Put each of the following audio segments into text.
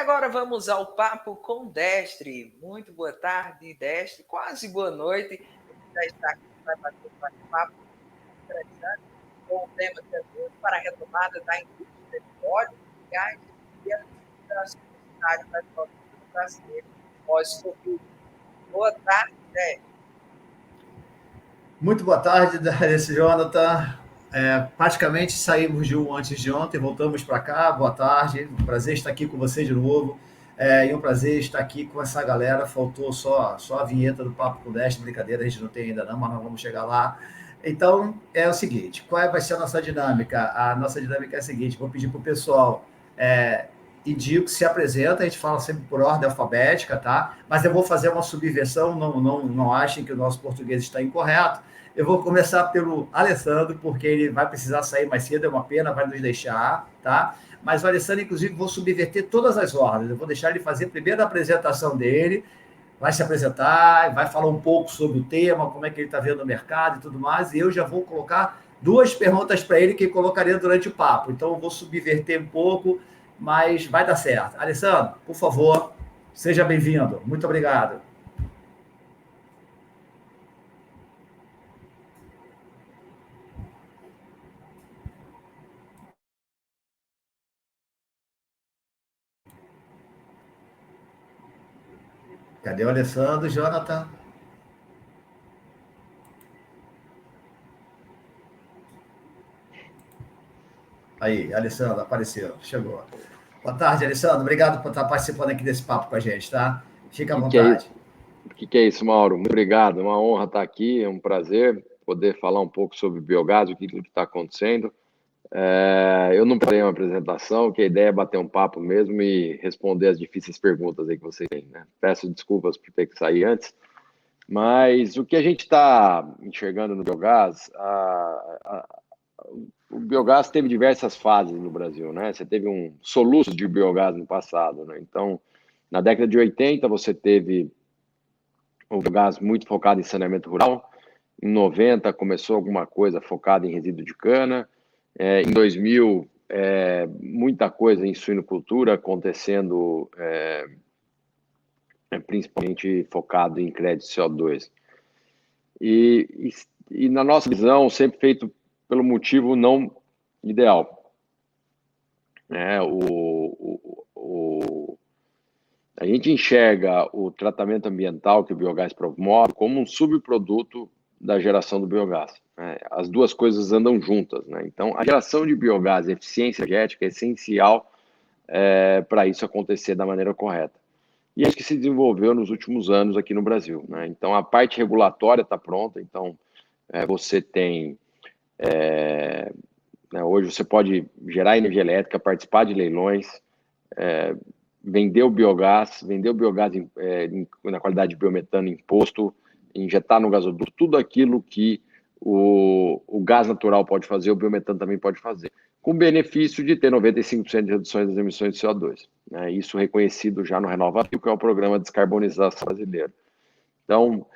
agora vamos ao Papo com Destre. Muito boa tarde, Destre. Quase boa noite. Ele já está aqui para bater um bate-papo interessante com o tema de para a retomada da indústria de óleo, gás e a recuperação do cenário petrolífero brasileiro pós-Covid. Boa tarde, Destre. Muito boa tarde, esse Jonathan. Praticamente saímos de um antes de ontem, voltamos para cá. Boa tarde, um prazer estar aqui com você de novo. E um prazer estar aqui com essa galera. Faltou só a vinheta do Papo com Destre, brincadeira, a gente não tem ainda não, mas nós vamos chegar lá. Então, é o seguinte, vai ser a nossa dinâmica? A nossa dinâmica é a seguinte, vou pedir para o pessoal indico, se apresenta, a gente fala sempre por ordem alfabética, tá? Mas eu vou fazer uma subversão, não achem que o nosso português está incorreto. Eu vou começar pelo Alessandro, porque ele vai precisar sair mais cedo, é uma pena, vai nos deixar, tá? Mas o Alessandro, inclusive, vou subverter todas as ordens. Eu vou deixar ele fazer primeiro a apresentação dele, vai se apresentar, vai falar um pouco sobre o tema, como é que ele está vendo o mercado e tudo mais, e eu já vou colocar 2 perguntas para ele que colocaria durante o papo. Então, eu vou subverter um pouco, mas vai dar certo. Alessandro, por favor, seja bem-vindo. Muito obrigado. Cadê o Alessandro, Jonathan? Aí, Alessandro, apareceu, chegou. Boa tarde, Alessandro. Obrigado por estar participando aqui desse papo com a gente, tá? Fica à vontade. O que é isso, Mauro? Muito obrigado. Uma honra estar aqui, é um prazer poder falar um pouco sobre biogás, o que está acontecendo. Eu não preparei uma apresentação, que a ideia é bater um papo mesmo e responder as difíceis perguntas aí que vocês têm, né? Peço desculpas por ter que sair antes, mas o que a gente está enxergando no biogás, o biogás teve diversas fases no Brasil, né? Você teve um soluço de biogás no passado, né? Então, na década de 80, você teve o biogás muito focado em saneamento rural. Em 90, começou alguma coisa focada em resíduo de cana. Em 2000, muita coisa em suinocultura acontecendo, principalmente focado em crédito CO2. E na nossa visão, sempre feito pelo motivo não ideal. A gente enxerga o tratamento ambiental que o biogás promove como um subproduto da geração do biogás, né? As duas coisas andam juntas, né? Então, a geração de biogás e eficiência energética é essencial para isso acontecer da maneira correta. E é isso que se desenvolveu nos últimos anos aqui no Brasil, né? Então, a parte regulatória está pronta. Então, você tem... hoje você pode gerar energia elétrica, participar de leilões, vender o biogás na qualidade de biometano imposto, injetar no gasoduto, tudo aquilo que o gás natural pode fazer, o biometano também pode fazer, com o benefício de ter 95% de reduções das emissões de CO2. Né? Isso reconhecido já no RenovaBio, que é o programa de descarbonização brasileiro. Então,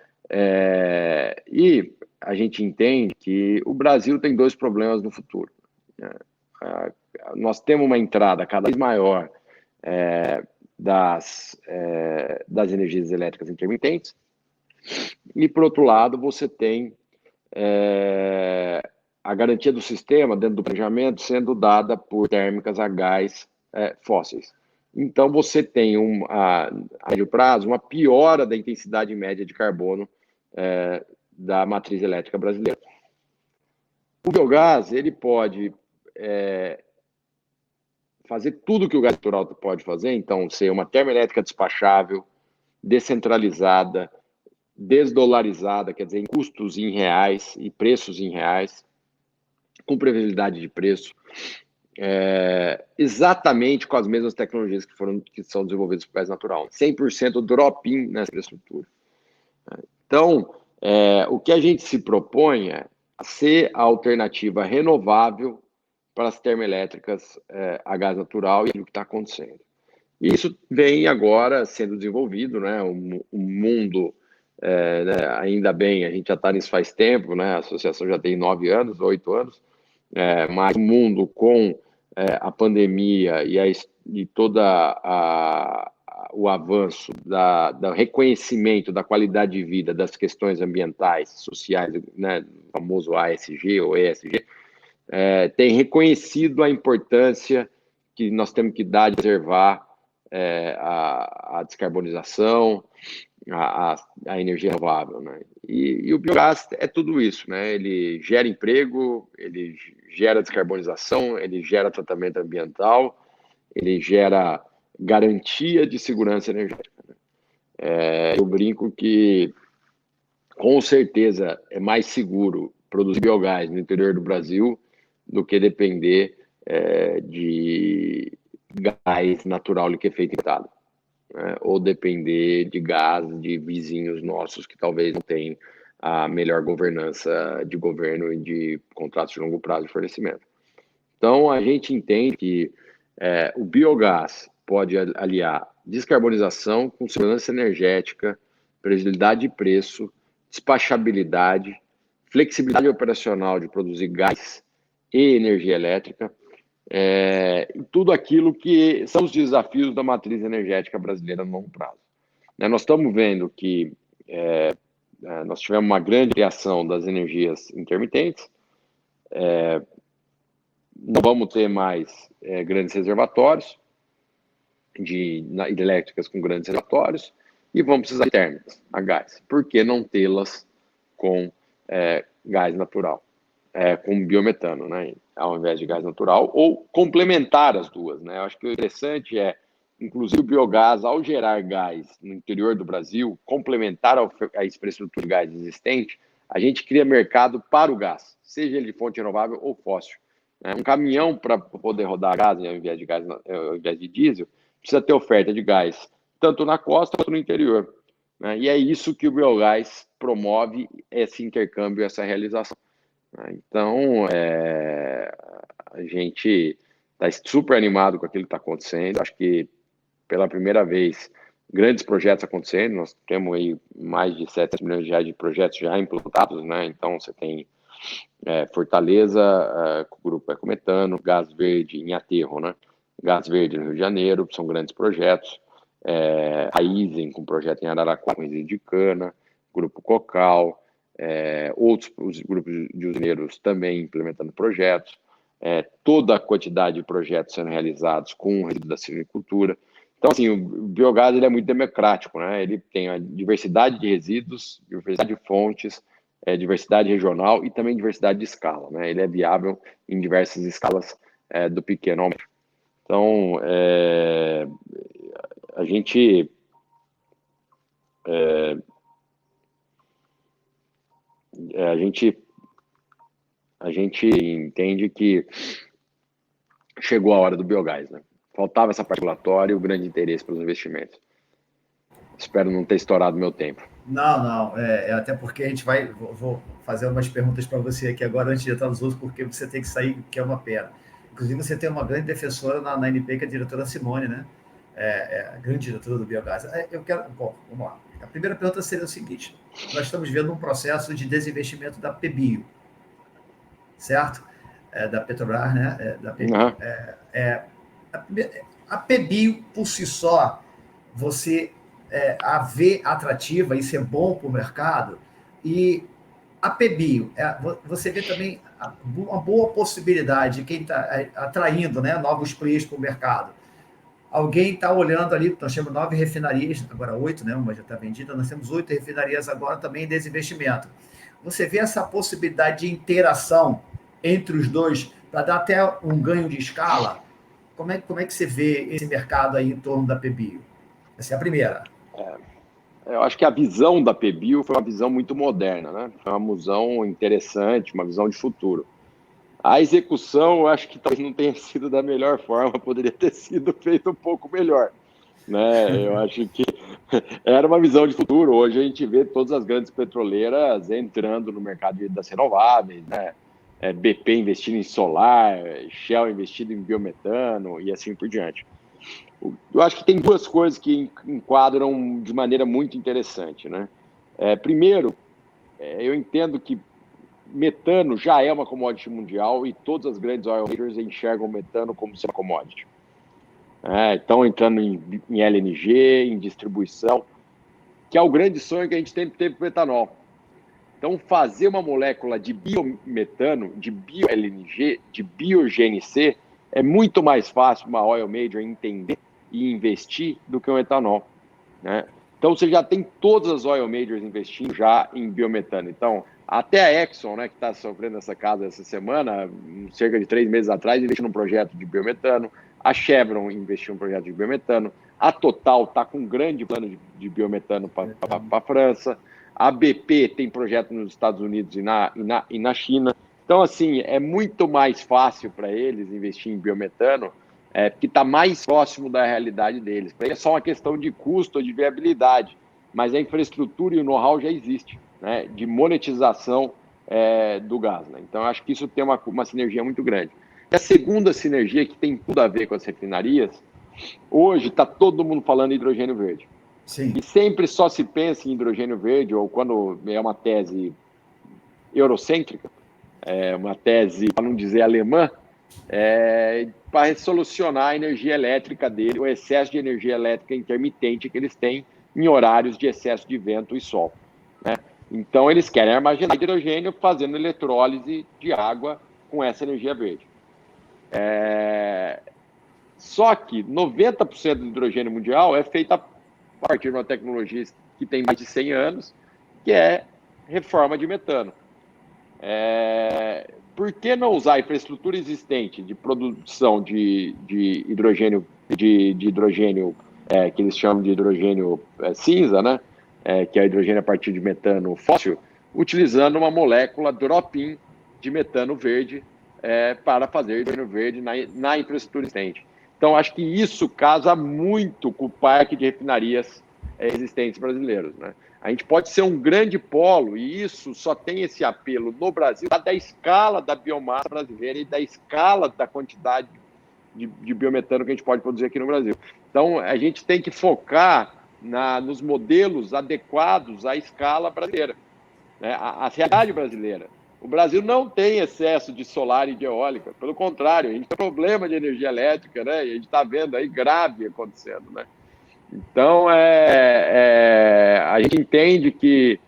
e a gente entende que o Brasil tem 2 problemas no futuro. Nós temos uma entrada cada vez maior das energias elétricas intermitentes, e, por outro lado, você tem a garantia do sistema, dentro do planejamento, sendo dada por térmicas a gás fósseis. Então, você tem, a médio prazo, uma piora da intensidade média de carbono da matriz elétrica brasileira. O biogás, ele pode fazer tudo que o gás natural pode fazer, então, ser uma termoelétrica despachável, descentralizada, desdolarizada, quer dizer, em custos em reais e preços em reais, com previsibilidade de preço, exatamente com as mesmas tecnologias que são desenvolvidas por gás natural. 100% drop-in nessa infraestrutura. Então, o que a gente se propõe é ser a alternativa renovável para as termoelétricas a gás natural, e é o que está acontecendo. E isso vem agora sendo desenvolvido, né? O mundo... ainda bem, a gente já está nisso faz tempo, né? A associação já tem 9 anos, 8 anos, mas o mundo com a pandemia e o avanço do reconhecimento da qualidade de vida, das questões ambientais, sociais, né, o famoso ASG ou ESG, tem reconhecido a importância que nós temos que dar de preservar a descarbonização, a energia renovável, né? E o biogás é tudo isso, né? Ele gera emprego, ele gera descarbonização, ele gera tratamento ambiental, ele gera garantia de segurança energética, né? Eu brinco que, com certeza, é mais seguro produzir biogás no interior do Brasil do que depender de gás natural liquefeito importado, né? Ou depender de gás de vizinhos nossos que talvez não tenham a melhor governança de governo e de contratos de longo prazo de fornecimento. Então, a gente entende que o biogás pode aliar descarbonização com segurança energética, previsibilidade de preço, despachabilidade, flexibilidade operacional de produzir gás e energia elétrica, tudo aquilo que são os desafios da matriz energética brasileira no longo prazo. Nós estamos vendo que nós tivemos uma grande criação das energias intermitentes, não vamos ter mais grandes reservatórios de hidrelétricas com grandes reservatórios e vamos precisar de térmicas a gás. Por que não tê-las com gás natural, com biometano, né, ao invés de gás natural, ou complementar as duas, né? Eu acho que o interessante inclusive, o biogás, ao gerar gás no interior do Brasil, complementar a infraestrutura de gás existente, a gente cria mercado para o gás, seja ele de fonte renovável ou fóssil. Um caminhão, para poder rodar gás ao invés de diesel, precisa ter oferta de gás, tanto na costa quanto no interior, né? E é isso que o biogás promove, esse intercâmbio, essa realização. Então, a gente está super animado com aquilo que está acontecendo. Acho que, pela primeira vez, grandes projetos acontecendo. Nós temos aí mais de 7 milhões de projetos já implantados, né? Então, você tem Fortaleza, com o Grupo Ecometano, Gás Verde em Aterro, né? Gás Verde no Rio de Janeiro, são grandes projetos. A Isen, com projeto em Araraquara, com resíduo de cana, Grupo Cocal, outros os grupos de usineiros também implementando projetos, toda a quantidade de projetos sendo realizados com o resíduo da silvicultura. Então, assim, o biogás ele é muito democrático, né? Ele tem a diversidade de resíduos, diversidade de fontes, diversidade regional e também diversidade de escala, né? Ele é viável em diversas escalas, do pequeno ao médio. Então, a gente entende que chegou a hora do biogás, né? Faltava essa parte regulatória e o grande interesse pelos investimentos. Espero não ter estourado meu tempo. Não. Até porque a gente vou fazer umas perguntas para você aqui agora, antes de entrar nos outros, porque você tem que sair, que é uma pena. Inclusive, você tem uma grande defensora na NP, que é a diretora Simone, né? A grande diretora do biogás. Bom, vamos lá. A primeira pergunta seria o seguinte: nós estamos vendo um processo de desinvestimento da PBio, certo? Da Petrobras, né? Da PBio. Uhum. A PBio, por si só, você a ver atrativa, isso é bom para o mercado, e a PBio, você vê também uma boa possibilidade de quem está atraindo, né, novos players para o mercado. Alguém está olhando ali, nós temos 9 refinarias, agora 8, né, uma já está vendida, nós temos 8 refinarias agora também em desinvestimento. Você vê essa possibilidade de interação entre os dois para dar até um ganho de escala? Como é que você vê esse mercado aí em torno da PBio? Essa é a primeira. Eu acho que a visão da PBio foi uma visão muito moderna, né? Foi uma visão interessante, uma visão de futuro. A execução, eu acho que talvez não tenha sido da melhor forma, poderia ter sido feito um pouco melhor, né? Eu acho que era uma visão de futuro. Hoje a gente vê todas as grandes petroleiras entrando no mercado das renováveis, né? BP investindo em solar, Shell investindo em biometano e assim por diante. Eu acho que tem duas coisas que enquadram de maneira muito interessante, né? Primeiro, eu entendo que metano já é uma commodity mundial e todas as grandes oil majors enxergam o metano como sendo uma commodity. Estão entrando em LNG, em distribuição, que é o grande sonho que a gente sempre teve com o etanol. Então, fazer uma molécula de biometano, de bio-LNG, de bio-GNC, é muito mais fácil uma oil major entender e investir do que um etanol, né? Então, você já tem todas as oil majors investindo já em biometano. Então, até a Exxon, né, que está sofrendo essa casa essa semana, cerca de 3 meses atrás, investiu num projeto de biometano. A Chevron investiu num projeto de biometano. A Total está com um grande plano de biometano para a França. A BP tem projeto nos Estados Unidos e na China. Então, assim, é muito mais fácil para eles investir em biometano, porque está mais próximo da realidade deles. Para eles é só uma questão de custo ou de viabilidade, mas a infraestrutura e o know-how já existe, né, de monetização do gás. Né? Então, eu acho que isso tem uma sinergia muito grande. E a segunda sinergia, que tem tudo a ver com as refinarias, hoje está todo mundo falando em hidrogênio verde. Sim. E sempre só se pensa em hidrogênio verde, ou quando é uma tese eurocêntrica, uma tese, para não dizer alemã, para solucionar a energia elétrica dele, o excesso de energia elétrica intermitente que eles têm em horários de excesso de vento e sol, né? Então, eles querem armazenar hidrogênio fazendo eletrólise de água com essa energia verde. Só que 90% do hidrogênio mundial é feito a partir de uma tecnologia que tem mais de 100 anos, que é reforma de metano. Por que não usar a infraestrutura existente de produção de hidrogênio, de hidrogênio que eles chamam de hidrogênio cinza, né? Que é hidrogênio a partir de metano fóssil, utilizando uma molécula drop-in de metano verde para fazer hidrogênio verde na infraestrutura existente. Então, acho que isso casa muito com o parque de refinarias existentes brasileiros, né? A gente pode ser um grande polo, e isso só tem esse apelo no Brasil, da escala da biomassa brasileira e da escala da quantidade de biometano que a gente pode produzir aqui no Brasil. Então, a gente tem que focar nos modelos adequados à escala brasileira, né? A realidade brasileira. O Brasil não tem excesso de solar e de eólica, pelo contrário, a gente tem problema de energia elétrica, né? E a gente está vendo aí grave acontecendo, né? Então, a gente entende que,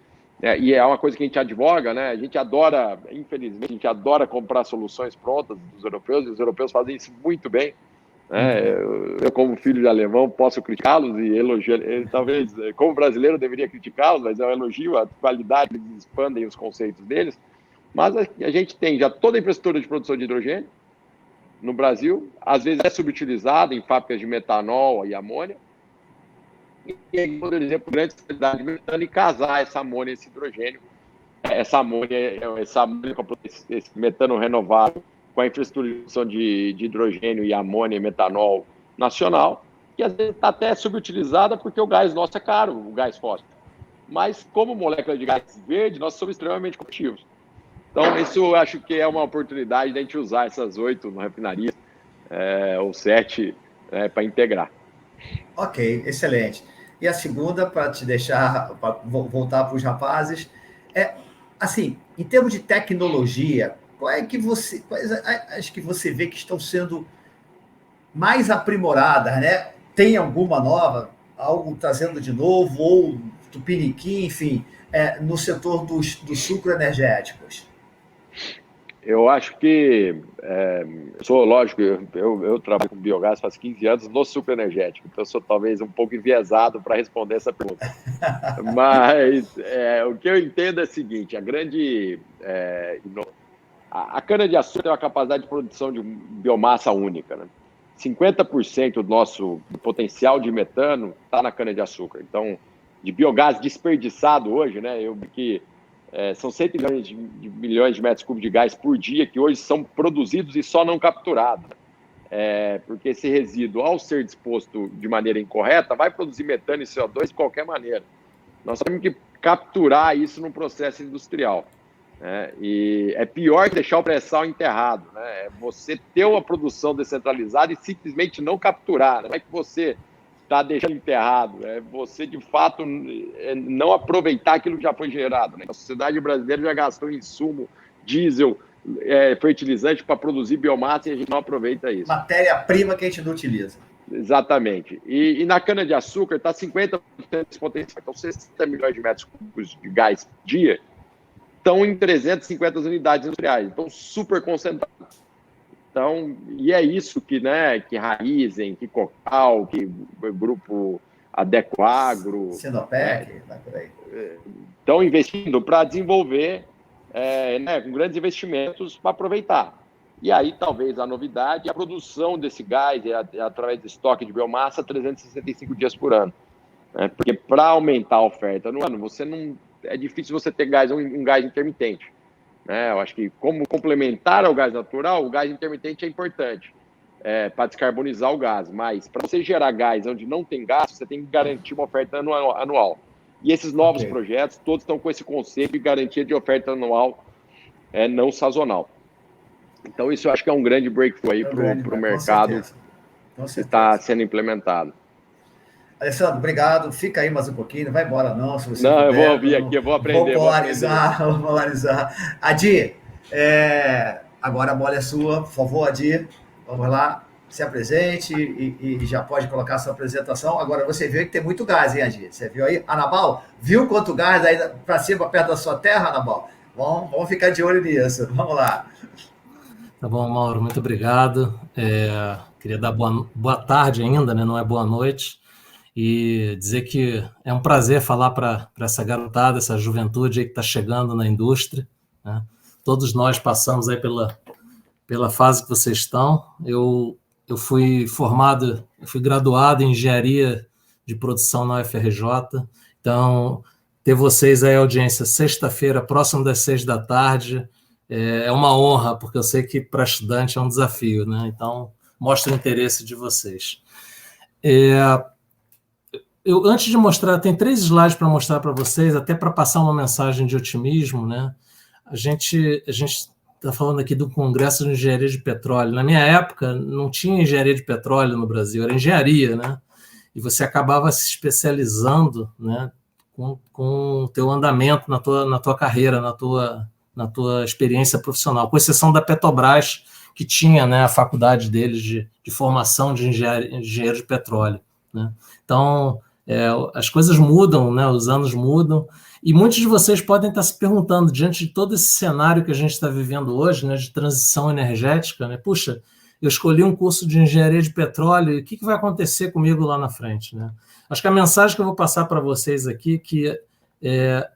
e é uma coisa que a gente advoga, né? A gente adora, infelizmente, a gente adora comprar soluções prontas dos europeus, e os europeus fazem isso muito bem, né? Eu, como filho de alemão, posso criticá-los e elogiar, talvez, como brasileiro, deveria criticá-los, mas eu elogio a qualidade, eles expandem os conceitos deles. Mas a gente tem já toda a infraestrutura de produção de hidrogênio no Brasil, às vezes é subutilizada em fábricas de metanol e amônia, e aí, por exemplo, grande quantidade de metano e casar essa amônia e esse hidrogênio, essa esse metano renovável com a infraestrutura de produção de hidrogênio e amônia e metanol nacional, que às vezes está até subutilizada porque o gás nosso é caro, o gás fóssil. Mas como molécula de gás verde, nós somos extremamente competitivos. Então, isso eu acho que é uma oportunidade de a gente usar essas 8 refinarias, ou 7, para integrar. Ok, excelente. E a segunda, para te deixar, para voltar para os rapazes, assim, em termos de tecnologia, quais as que você vê que estão sendo mais aprimoradas, né? Tem alguma nova, algo trazendo de novo, ou tupiniquim, enfim, no setor dos sucroenergéticos? Eu acho que, lógico, eu trabalho com biogás faz 15 anos no sucroenergético, então eu sou talvez um pouco enviesado para responder essa pergunta. Mas o que eu entendo é o seguinte, a cana-de-açúcar tem uma capacidade de produção de biomassa única, né? 50% do nosso potencial de metano está na cana-de-açúcar. Então, de biogás desperdiçado hoje, né? Eu vi que são 100 milhões de metros cúbicos de gás por dia que hoje são produzidos e só não capturados. Porque esse resíduo, ao ser disposto de maneira incorreta, vai produzir metano e CO2 de qualquer maneira. Nós temos que capturar isso num processo industrial. E é pior que deixar o pré-sal enterrado, né? É você ter uma produção descentralizada e simplesmente não capturar. Não é que você está deixando enterrado, é você, de fato, não aproveitar aquilo que já foi gerado, né? A sociedade brasileira já gastou insumo, diesel, fertilizante para produzir biomassa e a gente não aproveita isso. Matéria-prima que a gente não utiliza. Exatamente. E na cana-de-açúcar está 50% desse potencial. Então, 60 milhões de metros cúbicos de gás por dia estão em 350 unidades industriais. Então, super concentrado. Então, e é isso que, né, que Raizen, que Cocal, que o grupo Adecoagro... Sinopec, vai por aí. Estão investindo para desenvolver, né, com grandes investimentos para aproveitar. E aí, talvez, a novidade é a produção desse gás através de estoque de biomassa 365 dias por ano. Né? Porque para aumentar a oferta no ano, é difícil você ter gás, um gás intermitente. Né? Eu acho que, como complementar ao gás natural, o gás intermitente é importante para descarbonizar o gás. Mas, para você gerar gás onde não tem gás, você tem que garantir uma oferta anual. E esses novos projetos, todos estão com esse conceito de garantia de oferta anual não sazonal. Então, isso eu acho que é um grande breakthrough aí para o mercado que está sendo implementado. Alessandro, obrigado. Fica aí mais um pouquinho, não vai embora não, se você não, puder. Eu vou ouvir aqui, eu vou aprender. Vou polarizar. Adi, agora a bola é sua, por favor, Adi. Vamos lá, se apresente e já pode colocar a sua apresentação. Agora, você viu que tem muito gás, hein, Adi? Você viu aí? Anabal, viu quanto gás aí para cima, perto da sua terra, Anabal? Vamos ficar de olho nisso. Vamos lá. Tá bom, Mauro, muito obrigado. Queria dar boa tarde ainda, né? Não é boa noite. E dizer que é um prazer falar para essa garotada, essa juventude aí que está chegando na indústria. Né? Todos nós passamos aí pela fase que vocês estão. Eu fui graduado em Engenharia de Produção na UFRJ. Então, ter vocês aí, audiência, sexta-feira, próximo das 6 da tarde, é uma honra, porque eu sei que para estudante é um desafio, né? Então, mostra o interesse de vocês. Antes de mostrar, tem 3 slides para mostrar para vocês, até para passar uma mensagem de otimismo, né? A gente está falando aqui do Congresso de Engenharia de Petróleo. Na minha época, não tinha engenharia de petróleo no Brasil, era engenharia, né? E você acabava se especializando, né, com o teu andamento na tua carreira, na tua experiência profissional, com exceção da Petrobras, que tinha, né, a faculdade deles de formação de engenheiro de petróleo. Né? Então, as coisas mudam, né, os anos mudam, e muitos de vocês podem estar se perguntando, diante de todo esse cenário que a gente está vivendo hoje, né, de transição energética, né, puxa, eu escolhi um curso de engenharia de petróleo, e o que vai acontecer comigo lá na frente? Né? Acho que a mensagem que eu vou passar para vocês aqui é que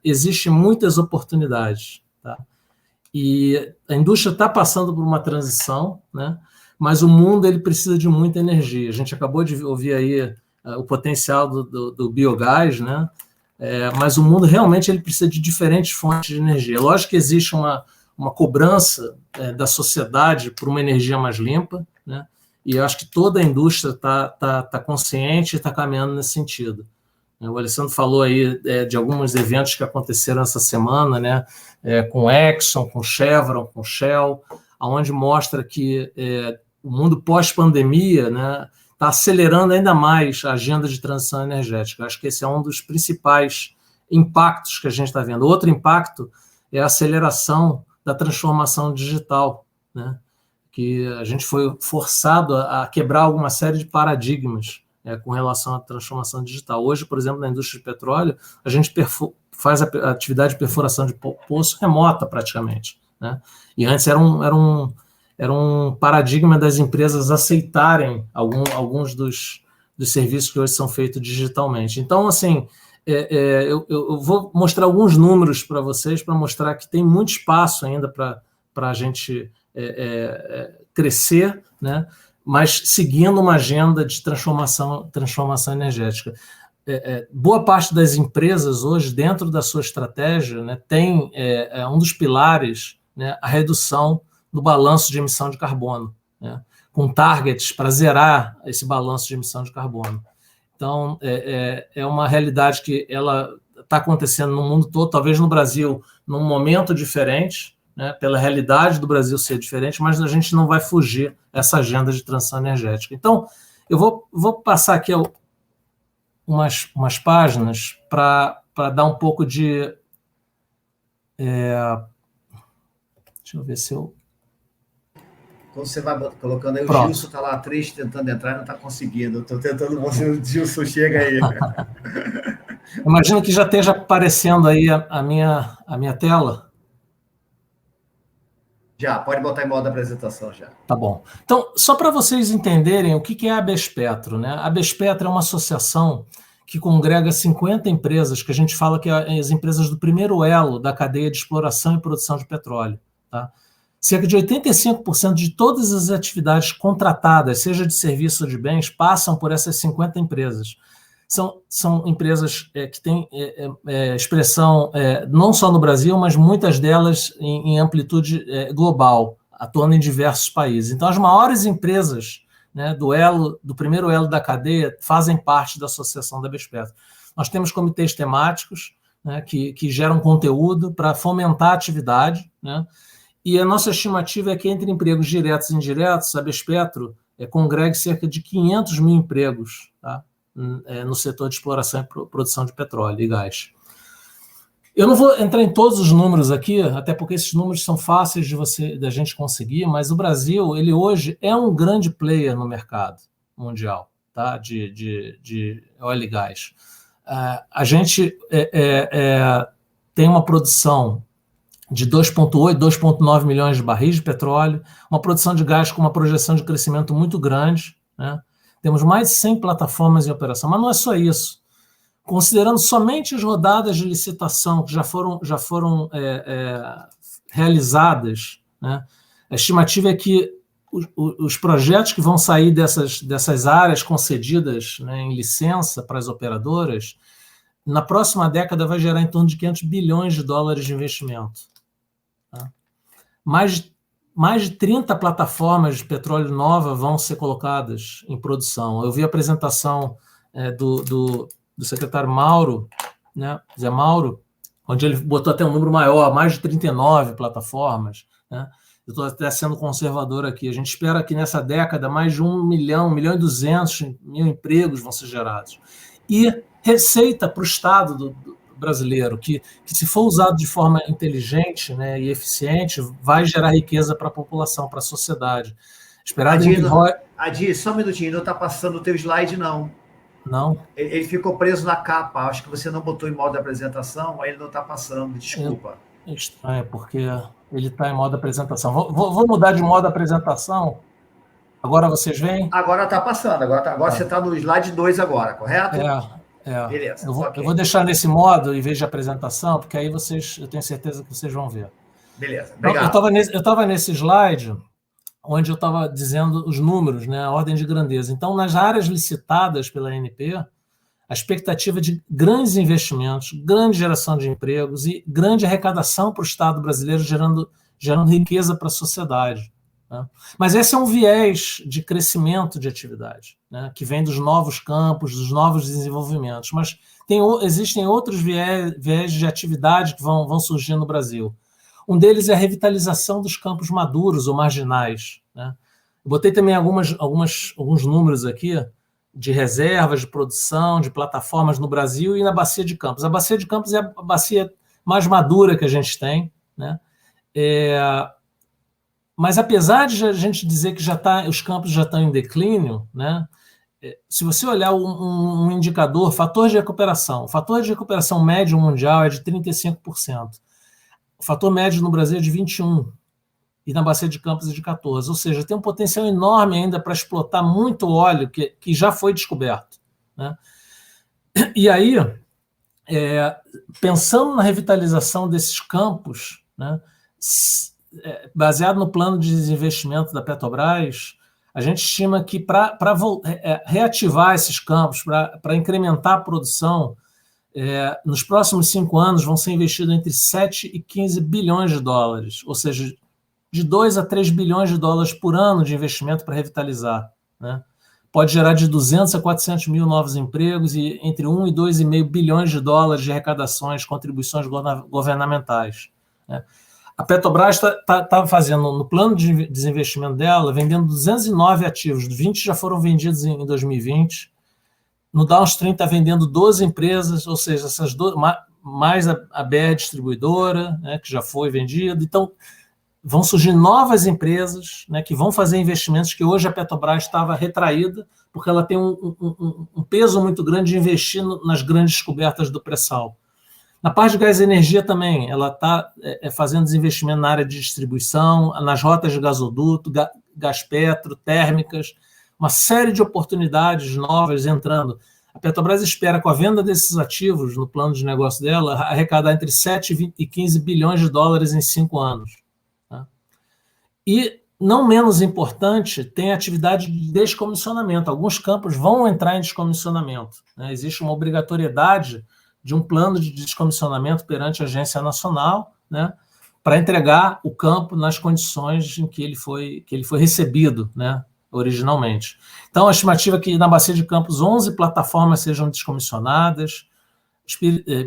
existem muitas oportunidades, tá? E a indústria está passando por uma transição, né? Mas o mundo ele precisa de muita energia. A gente acabou de ouvir aí o potencial do biogás, né? Mas o mundo realmente ele precisa de diferentes fontes de energia. Lógico que existe uma cobrança da sociedade por uma energia mais limpa, né? E eu acho que toda a indústria está consciente e está caminhando nesse sentido. O Alessandro falou aí de alguns eventos que aconteceram essa semana, né? Com Exxon, com Chevron, com Shell, onde mostra que o mundo pós-pandemia, né, está acelerando ainda mais a agenda de transição energética. Acho que esse é um dos principais impactos que a gente está vendo. Outro impacto é a aceleração da transformação digital, né? Que a gente foi forçado a quebrar alguma série de paradigmas com relação à transformação digital. Hoje, por exemplo, na indústria de petróleo, a gente faz a atividade de perfuração de poço remota, praticamente. Né? E antes era um paradigma das empresas aceitarem alguns dos serviços que hoje são feitos digitalmente. Então, assim, eu vou mostrar alguns números para vocês, para mostrar que tem muito espaço ainda para a gente crescer, né? Mas seguindo uma agenda de transformação energética. Boa parte das empresas hoje, dentro da sua estratégia, né, tem um dos pilares, né, a redução do balanço de emissão de carbono, né, com targets para zerar esse balanço de emissão de carbono. Então, é uma realidade que ela está acontecendo no mundo todo, talvez no Brasil, num momento diferente, né, pela realidade do Brasil ser diferente, mas a gente não vai fugir dessa agenda de transição energética. Então, eu vou passar aqui umas páginas para dar um pouco de... deixa eu ver se eu... quando você vai colocando aí, o Pronto. Gilson está lá triste, tentando entrar e não está conseguindo. Estou tentando você, o Gilson chega aí. Imagino que já esteja aparecendo aí a minha tela. Já, pode botar em modo apresentação já. Tá bom. Então, só para vocês entenderem o que é a Bespetro, né? A Bespetro é uma associação que congrega 50 empresas, que a gente fala que é as empresas do primeiro elo da cadeia de exploração e produção de petróleo. Tá? Cerca de 85% de todas as atividades contratadas, seja de serviço ou de bens, passam por essas 50 empresas. São empresas que têm expressão não só no Brasil, mas muitas delas em amplitude global, atuando em diversos países. Então, as maiores empresas, né, do primeiro elo da cadeia fazem parte da Associação da Bespetro. Nós temos comitês temáticos, né, que geram conteúdo para fomentar a atividade, né, e a nossa estimativa é que entre empregos diretos e indiretos, a Bespetro congregue cerca de 500 mil empregos, tá, no setor de exploração e produção de petróleo e gás. Eu não vou entrar em todos os números aqui, até porque esses números são fáceis da gente conseguir, mas o Brasil, ele hoje é um grande player no mercado mundial, tá, de óleo e gás. A gente tem uma produção de 2,8, 2,9 milhões de barris de petróleo, uma produção de gás com uma projeção de crescimento muito grande, né? Temos mais de 100 plataformas em operação, mas não é só isso. Considerando somente as rodadas de licitação que já foram realizadas, né, a estimativa é que os projetos que vão sair dessas áreas concedidas, né, em licença para as operadoras, na próxima década vai gerar em torno de 500 bilhões de dólares de investimento. Tá? Mais de 30 plataformas de petróleo nova vão ser colocadas em produção. Eu vi a apresentação do secretário Mauro, né, Zé Mauro, onde ele botou até um número maior, mais de 39 plataformas. Né? Eu estou até sendo conservador aqui. A gente espera que nessa década mais de 1 milhão e 200 mil empregos vão ser gerados. E receita para o Estado do brasileiro, que se for usado de forma inteligente, né, e eficiente, vai gerar riqueza para a população, para a sociedade. Adi, só um minutinho, não está passando o teu slide, não. Não? Ele ficou preso na capa, acho que você não botou em modo de apresentação, aí ele não está passando, desculpa. É estranho, porque ele está em modo de apresentação. Vou mudar de modo de apresentação. Agora vocês veem? Agora está passando, agora você está no slide 2 agora, correto? Beleza. Eu vou deixar nesse modo, em vez de apresentação, porque aí eu tenho certeza que vocês vão ver. Beleza, obrigado. Eu estava nesse slide onde eu estava dizendo os números, né, a ordem de grandeza. Então, nas áreas licitadas pela ANP, a expectativa de grandes investimentos, grande geração de empregos e grande arrecadação para o Estado brasileiro, gerando riqueza para a sociedade. Né? Mas esse é um viés de crescimento de atividade, né, que vem dos novos campos, dos novos desenvolvimentos. Mas existem outros viés de atividade que vão surgir no Brasil. Um deles é a revitalização dos campos maduros ou marginais. Né? Eu botei também alguns números aqui de reservas, de produção, de plataformas no Brasil e na Bacia de Campos. A Bacia de Campos é a bacia mais madura que a gente tem, né? Mas apesar de a gente dizer que os campos já estão em declínio, né? Se você olhar um indicador, fator de recuperação, o fator de recuperação médio mundial é de 35%. O fator médio no Brasil é de 21%, e na Bacia de Campos é de 14%. Ou seja, tem um potencial enorme ainda para explotar muito óleo que já foi descoberto. Né? E aí, pensando na revitalização desses campos, né, baseado no plano de desinvestimento da Petrobras, a gente estima que para reativar esses campos, para incrementar a produção, nos próximos 5 anos vão ser investidos entre 7 e 15 bilhões de dólares, ou seja, de 2 a 3 bilhões de dólares por ano de investimento para revitalizar. Né? Pode gerar de 200 a 400 mil novos empregos e entre 1 e 2,5 bilhões de dólares de arrecadações, contribuições governamentais. Né? A Petrobras está fazendo, no plano de desinvestimento dela, vendendo 209 ativos, 20 já foram vendidos em 2020, no Downstream está vendendo 12 empresas, ou seja, essas mais a BR Distribuidora, né, que já foi vendida. Então, vão surgir novas empresas, né, que vão fazer investimentos que hoje a Petrobras estava retraída, porque ela tem um peso muito grande de investir nas grandes descobertas do pré-sal. Na parte de gás e energia também, ela está fazendo desinvestimento na área de distribuição, nas rotas de gasoduto, Gaspetro, térmicas, uma série de oportunidades novas entrando. A Petrobras espera, com a venda desses ativos no plano de negócio dela, arrecadar entre 7 e 15 bilhões de dólares em 5 anos. Tá? E, não menos importante, tem a atividade de descomissionamento. Alguns campos vão entrar em descomissionamento, né? Existe uma obrigatoriedade de um plano de descomissionamento perante a Agência Nacional, né, para entregar o campo nas condições em que ele foi recebido, né, originalmente. Então, a estimativa é que na Bacia de Campos 11 plataformas sejam descomissionadas.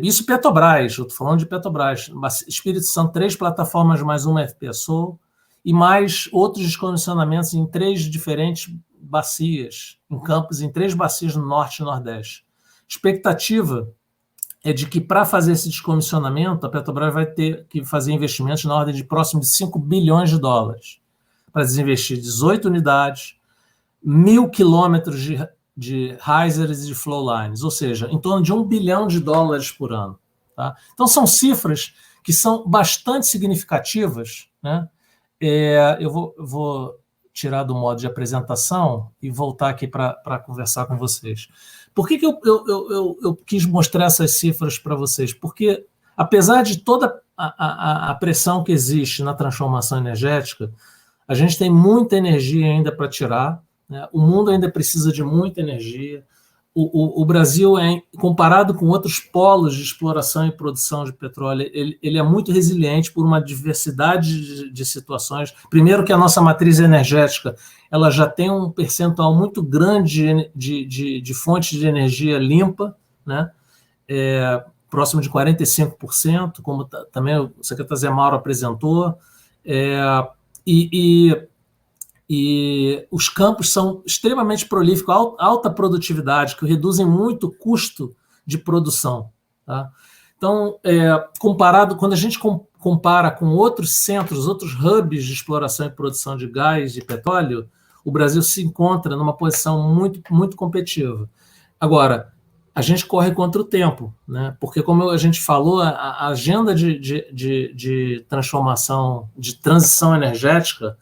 Isso Petrobras, eu estou falando de Petrobras. Espírito Santo, 3 plataformas mais uma FPSO, e mais outros descomissionamentos em 3 diferentes bacias, em campos, em 3 bacias no Norte e Nordeste. Expectativa é de que, para fazer esse descomissionamento, a Petrobras vai ter que fazer investimentos na ordem de próximo de 5 bilhões de dólares, para desinvestir 18 unidades, 1.000 quilômetros de risers e de flowlines, ou seja, em torno de $1 bilhão por ano. Tá? Então, são cifras que são bastante significativas, né? Eu vou tirar do modo de apresentação e voltar aqui para conversar com vocês. Por que eu quis mostrar essas cifras para vocês? Porque, apesar de toda a pressão que existe na transformação energética, a gente tem muita energia ainda para tirar, né? O mundo ainda precisa de muita energia. O Brasil, comparado com outros polos de exploração e produção de petróleo, ele é muito resiliente por uma diversidade de situações. Primeiro, que a nossa matriz energética ela já tem um percentual muito grande de fontes de energia limpa, né? Próximo de 45%, como também o secretário Zé Mauro apresentou, e os campos são extremamente prolíficos, alta produtividade, que reduzem muito o custo de produção. Tá? Então, quando a gente compara com outros centros, outros hubs de exploração e produção de gás e petróleo, o Brasil se encontra numa posição muito, muito competitiva. Agora, a gente corre contra o tempo, né? Porque, como a gente falou, a agenda de transformação, de transição energética,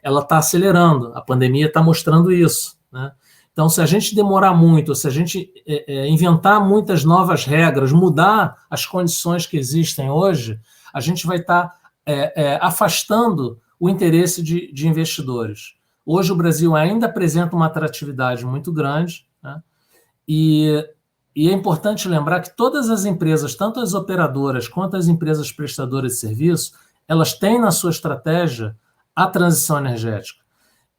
ela está acelerando, a pandemia está mostrando isso, né? Então, se a gente demorar muito, se a gente inventar muitas novas regras, mudar as condições que existem hoje, a gente vai estar afastando o interesse de investidores. Hoje o Brasil ainda apresenta uma atratividade muito grande, né? E é importante lembrar que todas as empresas, tanto as operadoras quanto as empresas prestadoras de serviço, elas têm na sua estratégia a transição energética.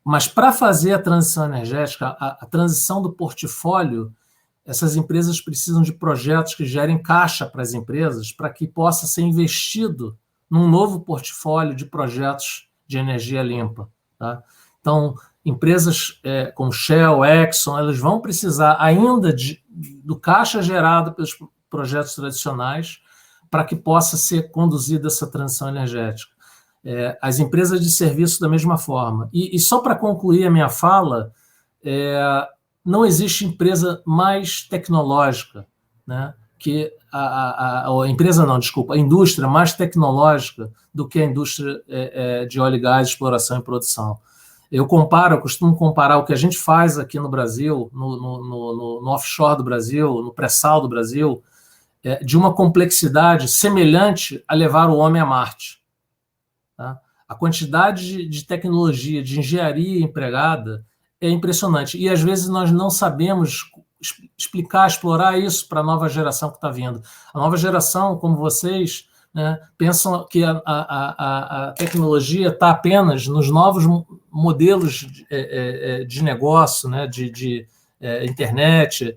Mas, para fazer a transição energética, a transição do portfólio, essas empresas precisam de projetos que gerem caixa para as empresas, para que possa ser investido num novo portfólio de projetos de energia limpa. Tá? Então, empresas como Shell, Exxon, elas vão precisar ainda do caixa gerado pelos projetos tradicionais para que possa ser conduzida essa transição energética. As empresas de serviço da mesma forma. E só para concluir a minha fala, não existe empresa mais tecnológica, né, que a indústria mais tecnológica do que a indústria de óleo e gás, exploração e produção. Eu costumo comparar o que a gente faz aqui no Brasil, no offshore do Brasil, no pré-sal do Brasil, de uma complexidade semelhante a levar o homem a Marte. Tá? A quantidade de tecnologia, de engenharia empregada é impressionante. E, às vezes, nós não sabemos explicar, explorar isso para a nova geração que está vindo. A nova geração, como vocês, né, pensam que a tecnologia está apenas nos novos modelos de negócio, né, de internet,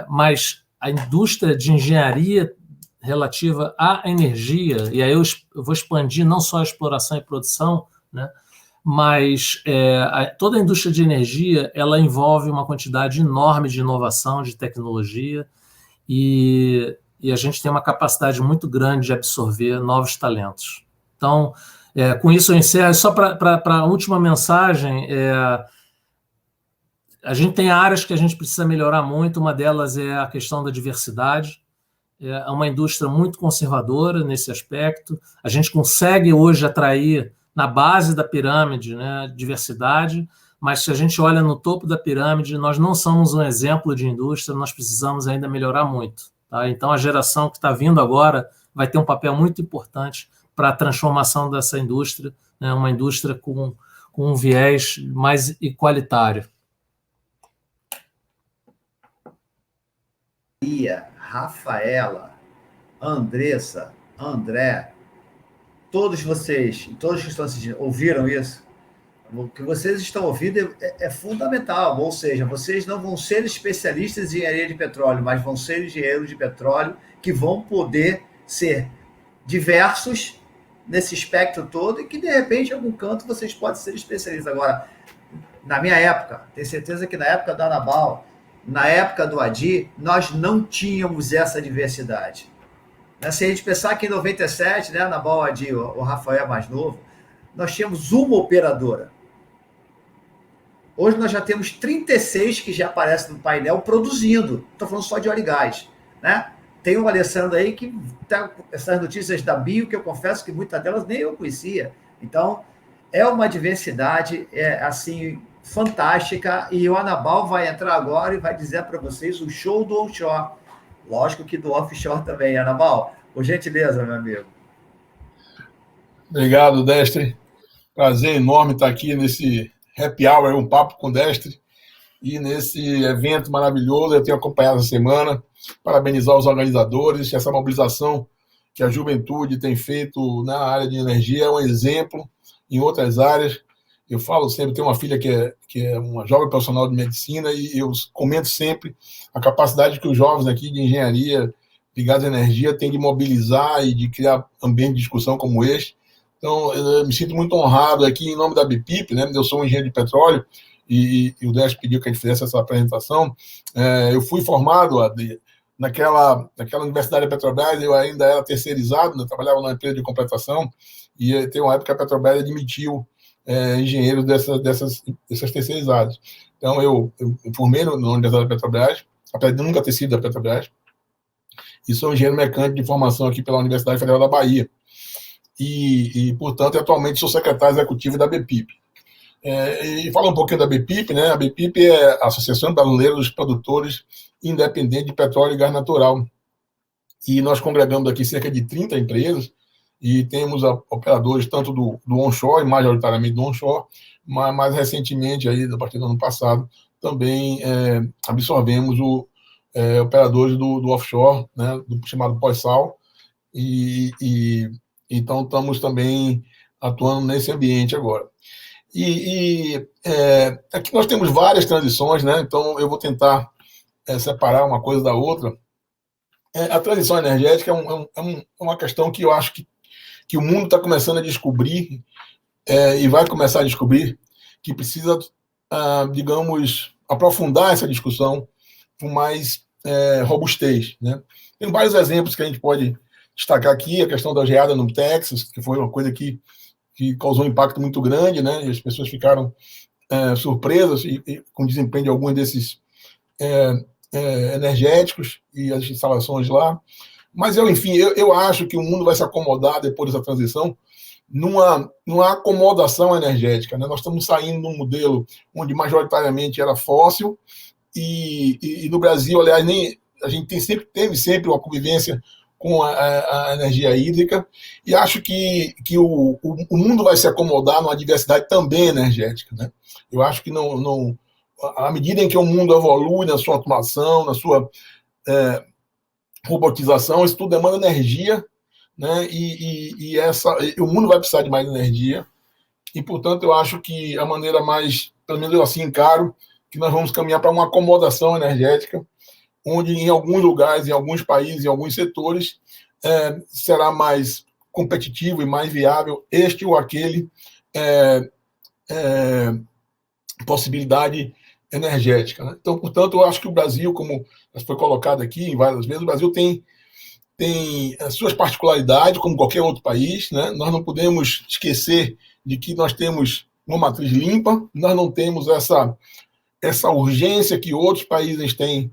mas a indústria de engenharia relativa à energia, e aí eu vou expandir não só a exploração e produção, né, mas toda a indústria de energia ela envolve uma quantidade enorme de inovação, de tecnologia, e a gente tem uma capacidade muito grande de absorver novos talentos. Então, Com isso eu encerro. Só para a última mensagem, a gente tem áreas que a gente precisa melhorar muito, uma delas é a questão da diversidade. É uma indústria muito conservadora nesse aspecto. A gente consegue hoje atrair na base da pirâmide, né, diversidade, mas se a gente olha no topo da pirâmide, nós não somos um exemplo de indústria, nós precisamos ainda melhorar muito. Tá? Então, a geração que está vindo agora vai ter um papel muito importante para a transformação dessa indústria, né, uma indústria com um viés mais igualitário. Rafaela, Andressa, André, todos vocês, todos que estão assistindo, ouviram isso? O que vocês estão ouvindo é fundamental, ou seja, vocês não vão ser especialistas em engenharia de petróleo, mas vão ser engenheiros de petróleo que vão poder ser diversos nesse espectro todo e que, de repente, em algum canto, vocês podem ser especialistas. Agora, na minha época, tenho certeza que na época da Anabal, na época do Adi, nós não tínhamos essa diversidade. Se a gente pensar que em 97, né, Anabal, Adi, o Rafael é mais novo, nós tínhamos uma operadora. Hoje nós já temos 36 que já aparecem no painel produzindo. Estou falando só de óleo e gás. Né? Tem o Alessandro aí que tá essas notícias da Bio, que eu confesso que muitas delas nem eu conhecia. Então, é uma diversidade assim, fantástica, e o Anabal vai entrar agora e vai dizer para vocês o show do onshore. Lógico que do offshore também, Anabal. Por gentileza, meu amigo. Obrigado, Destre. Prazer enorme estar aqui nesse happy hour, um papo com Destre, e nesse evento maravilhoso. Eu tenho acompanhado essa semana, parabenizar os organizadores, essa mobilização que a juventude tem feito na área de energia é um exemplo em outras áreas. Eu falo sempre, tenho uma filha que é uma jovem profissional de medicina, e eu comento sempre a capacidade que os jovens aqui de engenharia ligados à energia têm de mobilizar e de criar ambiente de discussão como este. Então, eu me sinto muito honrado aqui em nome da BPIP, né? Eu sou um engenheiro de petróleo e o Décio pediu que a gente fizesse essa apresentação. Eu fui formado naquela Universidade da Petrobras, eu ainda era terceirizado, eu trabalhava numa empresa de completação, e tem uma época que a Petrobras admitiu engenheiros dessas terceirizadas. Então, eu formei na Universidade da Petrobras, apesar de nunca ter sido da Petrobras, e sou engenheiro mecânico de formação aqui pela Universidade Federal da Bahia. E portanto, atualmente sou secretário executivo da BPIP. E falar um pouquinho da BPIP, né? A BPIP é a Associação Brasileira dos Produtores Independentes de Petróleo e Gás Natural. E nós congregamos aqui cerca de 30 empresas, e temos operadores tanto do onshore, majoritariamente do onshore, mas mais recentemente, aí, a partir do ano passado, também absorvemos operadores do offshore, né, chamado pós-sal, e então estamos também atuando nesse ambiente agora. Aqui nós temos várias transições, né, então eu vou tentar separar uma coisa da outra. A transição energética é uma questão que eu acho que o mundo está começando a descobrir, e vai começar a descobrir, que precisa, digamos, aprofundar essa discussão com mais robustez. Né? Tem vários exemplos que a gente pode destacar aqui, a questão da geada no Texas, que foi uma coisa que causou um impacto muito grande, né? E as pessoas ficaram surpresas com o desempenho de alguns desses energéticos e as instalações lá. Mas, enfim, eu acho que o mundo vai se acomodar depois dessa transição numa acomodação energética. Né? Nós estamos saindo de um modelo onde majoritariamente era fóssil, e no Brasil, aliás, a gente teve sempre uma convivência com a energia hídrica, e acho que o mundo vai se acomodar numa diversidade também energética. Né? Eu acho que à medida em que o mundo evolui na sua automação, na sua robotização, isso tudo demanda energia, né? E o mundo vai precisar de mais energia, e, portanto, eu acho que a maneira mais, pelo menos eu assim encaro, que nós vamos caminhar para uma acomodação energética, onde em alguns lugares, em alguns países, em alguns setores, será mais competitivo e mais viável este ou aquele possibilidade energética. Né? Então, portanto, eu acho que o Brasil, como foi colocado aqui várias vezes, o Brasil tem tem as suas particularidades, como qualquer outro país, né? Nós não podemos esquecer de que nós temos uma matriz limpa, nós não temos essa urgência que outros países têm,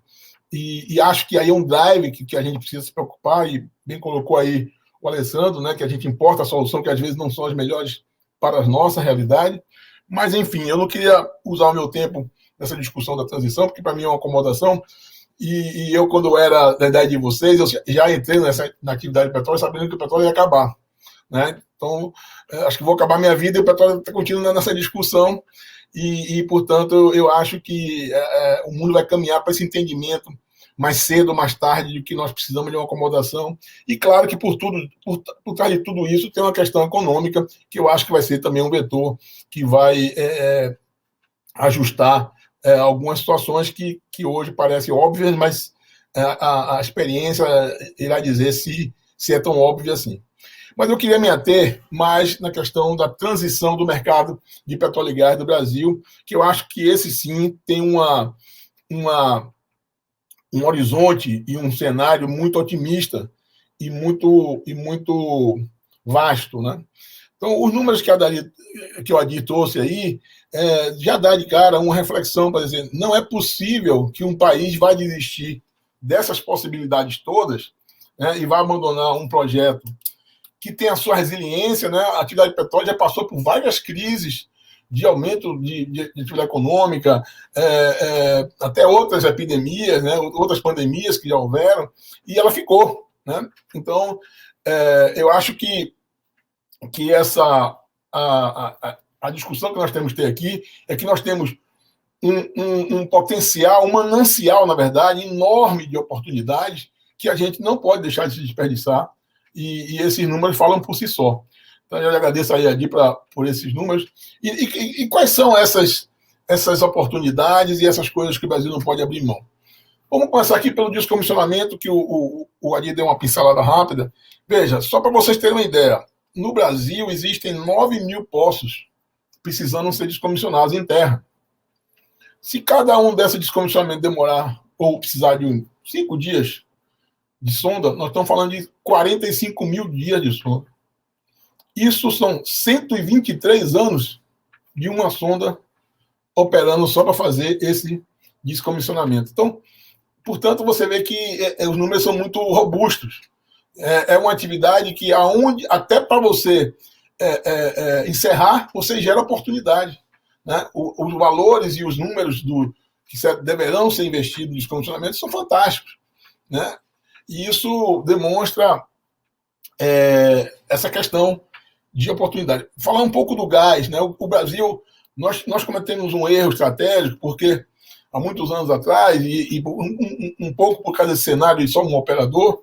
e acho que aí é um drive que a gente precisa se preocupar, e bem colocou aí o Alessandro, né, que a gente importa a solução que às vezes não são as melhores para a nossa realidade, mas enfim, eu não queria usar o meu tempo nessa discussão da transição, porque para mim é uma acomodação, e eu, quando era da idade de vocês, eu já entrei na atividade de petróleo sabendo que o petróleo ia acabar, né? Então, acho que vou acabar minha vida e o petróleo está continuando nessa discussão, portanto, eu acho que o mundo vai caminhar para esse entendimento mais cedo ou mais tarde de que nós precisamos de uma acomodação. E claro que por trás de tudo isso tem uma questão econômica, que eu acho que vai ser também um vetor que vai ajustar algumas situações que hoje parecem óbvias, mas a experiência irá dizer se é tão óbvio assim. Mas eu queria me ater mais na questão da transição do mercado de petróleo e gás do Brasil, que eu acho que esse sim tem um horizonte e um cenário muito otimista e muito vasto, né? Então, os números que o Adi trouxe aí já dá de cara uma reflexão para dizer, não é possível que um país vá desistir dessas possibilidades todas, né, e vá abandonar um projeto que tem a sua resiliência, né? A atividade de petróleo já passou por várias crises de aumento de atividade econômica, até outras epidemias, né? Outras pandemias que já houveram, e ela ficou, né? Então, eu acho que a discussão que nós temos que ter aqui é que nós temos um potencial, um manancial, na verdade, enorme de oportunidades que a gente não pode deixar de se desperdiçar, e esses números falam por si só. Então, eu agradeço aí, Adi, por esses números. E quais são essas oportunidades e essas coisas que o Brasil não pode abrir mão? Vamos começar aqui pelo descomissionamento, que o Adi deu uma pincelada rápida. Veja, só para vocês terem uma ideia, no Brasil existem 9 mil poços precisando ser descomissionados em terra. Se cada um desses descomissionamentos demorar ou precisar de 5 dias de sonda, nós estamos falando de 45 mil dias de sonda. Isso são 123 anos de uma sonda operando só para fazer esse descomissionamento. Então, portanto, você vê que os números são muito robustos. É uma atividade que, até para você encerrar, você gera oportunidade, né? Os valores e os números que deverão ser investidos no descomissionamento são fantásticos, né? E isso demonstra essa questão de oportunidade. Falar um pouco do gás, né? O Brasil, nós cometemos um erro estratégico, porque há muitos anos atrás, e um pouco por causa desse cenário de só um operador,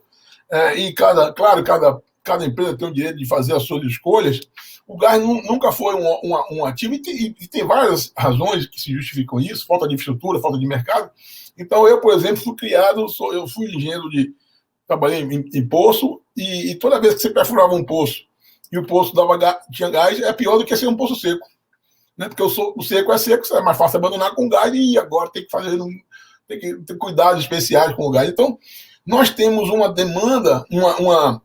e cada empresa tem o direito de fazer as suas escolhas, o gás nunca foi um ativo, e tem várias razões que se justificam isso, falta de infraestrutura, falta de mercado. Então, eu, por exemplo, eu fui engenheiro trabalhei em poço, e toda vez que você perfurava um poço e o poço tinha gás, é pior do que ser um poço seco, né? Porque o seco é seco, é mais fácil abandonar com gás, e agora tem que ter cuidados especiais com o gás. Então, nós temos uma demanda, uma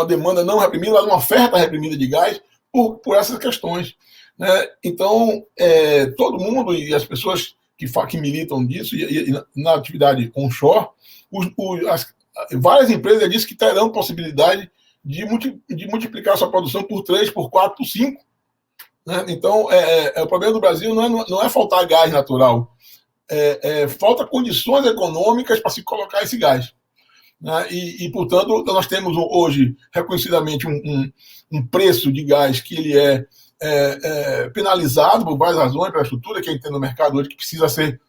demanda não reprimida, mas uma oferta reprimida de gás por essas questões, né? Então, todo mundo e as pessoas que militam disso, e na atividade onshore, várias empresas dizem que terão possibilidade de multiplicar sua produção por 3, por 4, por 5. Né? Então, o problema do Brasil não é faltar gás natural, falta condições econômicas para se colocar esse gás. Né? E, portanto, nós temos hoje, reconhecidamente, um preço de gás que ele é penalizado por várias razões, pela estrutura que a gente tem no mercado hoje, que precisa ser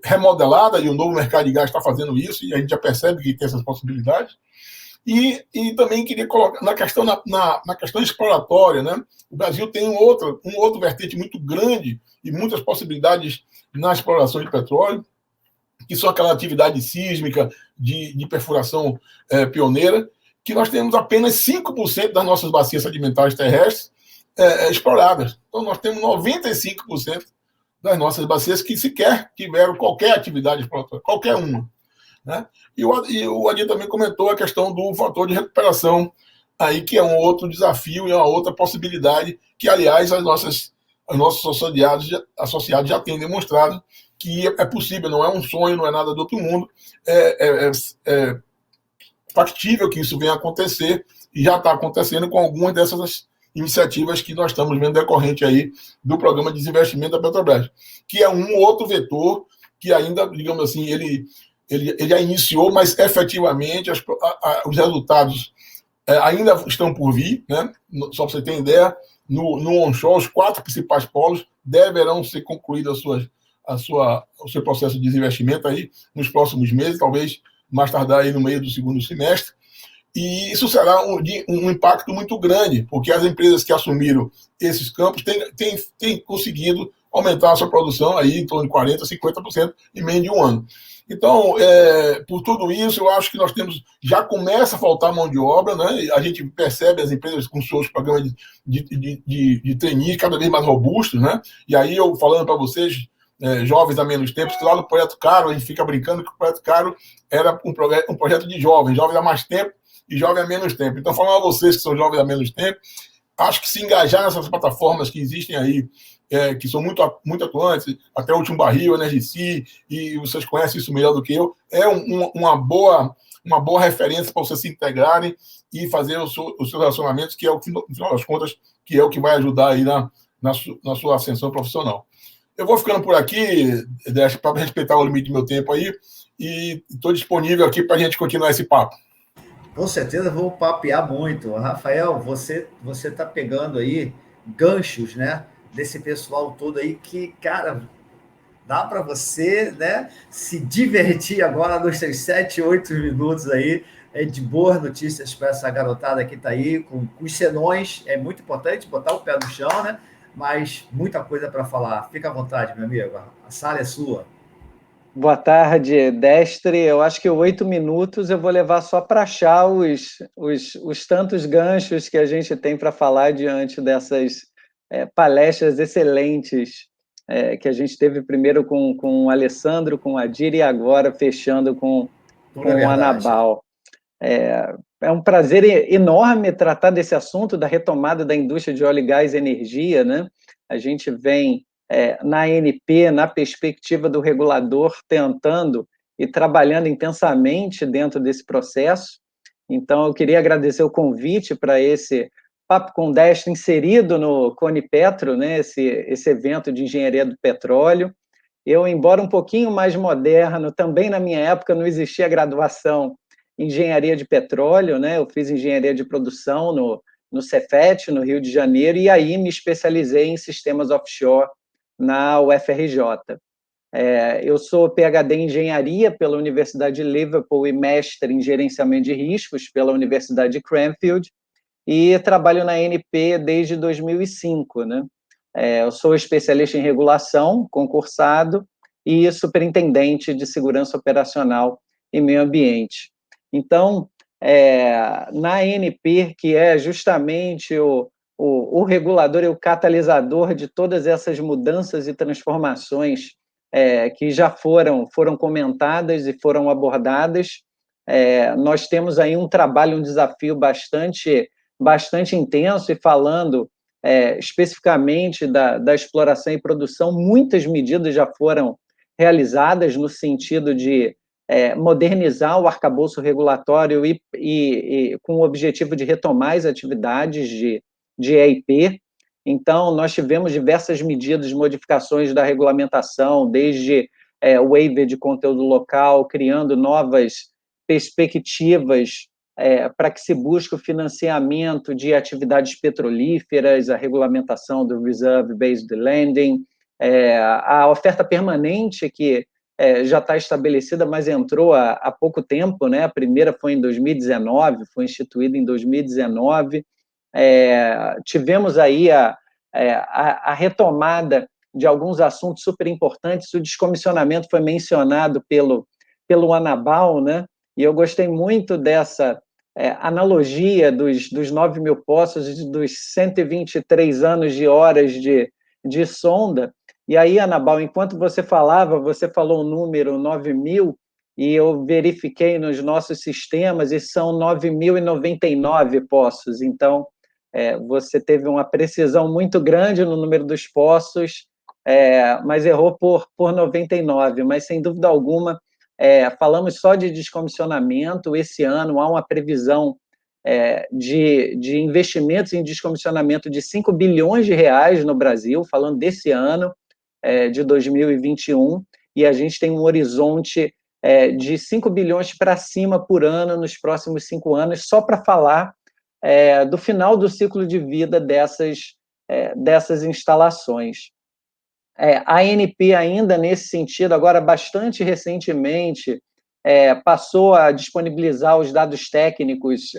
remodelada, e o novo mercado de gás está fazendo isso, e a gente já percebe que tem essas possibilidades. E também queria colocar na questão exploratória, né? O Brasil tem um outro vertente muito grande e muitas possibilidades na exploração de petróleo, que são aquela atividade sísmica de perfuração pioneira, que nós temos apenas 5% das nossas bacias sedimentares terrestres exploradas. Então, nós temos 95% das nossas bacias que sequer tiveram qualquer atividade exploratória, qualquer uma. né? E o Adir também comentou a questão do fator de recuperação, aí que é um outro desafio e uma outra possibilidade que, aliás, os nossos associados já têm demonstrado que é possível, não é um sonho, não é nada do outro mundo, é factível que isso venha a acontecer e já está acontecendo com algumas dessas iniciativas que nós estamos vendo decorrente aí do programa de desinvestimento da Petrobras, que é um outro vetor que ainda, digamos assim, ele já iniciou, mas efetivamente os resultados ainda estão por vir, né? Só para você ter ideia, no onshore, os 4 principais polos deverão ser concluídos o seu processo de desinvestimento aí nos próximos meses, talvez mais tardar aí no meio do segundo semestre. E isso será um impacto muito grande, porque as empresas que assumiram esses campos têm conseguido aumentar a sua produção aí em torno de 40%, 50% em meio de um ano. Então, por tudo isso, eu acho que nós já começa a faltar mão de obra, né? A gente percebe as empresas com seus programas de trainee cada vez mais robustos, né? E aí, eu falando para vocês, jovens há menos tempo, lá no Projeto Caro, a gente fica brincando que o Projeto Caro era um projeto de jovens há mais tempo e jovem há menos tempo. Então, falando a vocês que são jovens há menos tempo, acho que se engajar nessas plataformas que existem aí, que são muito atuantes, até o Último Barril, Energici, e vocês conhecem isso melhor do que eu, é uma boa referência para vocês se integrarem e fazer os seus relacionamentos, que é o que, no final das contas, que é o que vai ajudar aí na sua ascensão profissional. Eu vou ficando por aqui, para respeitar o limite do meu tempo aí, e estou disponível aqui para a gente continuar esse papo. Com certeza vou papear muito. Rafael, você está pegando aí ganchos, né, desse pessoal todo aí que, cara, dá para você, né, se divertir agora nos seus 7, 8 minutos aí, de boas notícias para essa garotada que está aí, com os senões. É muito importante botar o pé no chão, né? Mas muita coisa para falar. Fica à vontade, meu amigo. A sala é sua. Boa tarde, Destre. Eu acho que 8 minutos eu vou levar só para achar os tantos ganchos que a gente tem para falar diante dessas palestras excelentes que a gente teve primeiro com o Alessandro, com o Adir e agora fechando com o Anabal. É um prazer enorme tratar desse assunto da retomada da indústria de óleo e gás e energia, né? A gente vem na ANP, na perspectiva do regulador, tentando e trabalhando intensamente dentro desse processo. Então, eu queria agradecer o convite para esse Papo com Destre inserido no Conipetro, né? Esse evento de engenharia do petróleo. Eu, embora um pouquinho mais moderno, também na minha época não existia graduação em engenharia de petróleo, né? Eu fiz engenharia de produção no Cefet, no Rio de Janeiro, e aí me especializei em sistemas offshore na UFRJ. Eu sou PhD em Engenharia pela Universidade de Liverpool e mestre em Gerenciamento de Riscos pela Universidade de Cranfield, e trabalho na ANP desde 2005, né? Eu sou especialista em regulação, concursado, e superintendente de segurança operacional e meio ambiente. Então, na ANP, que é justamente o regulador e o catalisador de todas essas mudanças e transformações que já foram comentadas e foram abordadas, nós temos aí um trabalho, um desafio bastante intenso, e falando especificamente da exploração e produção, muitas medidas já foram realizadas no sentido de modernizar o arcabouço regulatório e com o objetivo de retomar as atividades de EIP. Então, nós tivemos diversas medidas de modificações da regulamentação, desde o waiver de conteúdo local, criando novas perspectivas para que se busque o financiamento de atividades petrolíferas, a regulamentação do Reserve-Based Lending, a oferta permanente, que já está estabelecida, mas entrou há pouco tempo, né? A primeira foi em 2019, foi instituída em 2019. Tivemos aí a retomada de alguns assuntos super importantes. O descomissionamento foi mencionado pelo Anabal, né? E eu gostei muito dessa analogia dos 9 mil poços, dos 123 anos de horas de sonda. E aí, Anabal, enquanto você falava, você falou o número 9 mil, e eu verifiquei nos nossos sistemas, e são 9.099 poços. Então, você teve uma precisão muito grande no número dos poços, mas errou por 99. Mas, sem dúvida alguma, falamos só de descomissionamento. Esse ano há uma previsão de investimentos em descomissionamento de 5 bilhões de reais no Brasil, falando desse ano, de 2021, e a gente tem um horizonte de 5 bilhões para cima por ano nos próximos 5 anos, só para falar do final do ciclo de vida dessas instalações. A ANP ainda nesse sentido, agora bastante recentemente, passou a disponibilizar os dados técnicos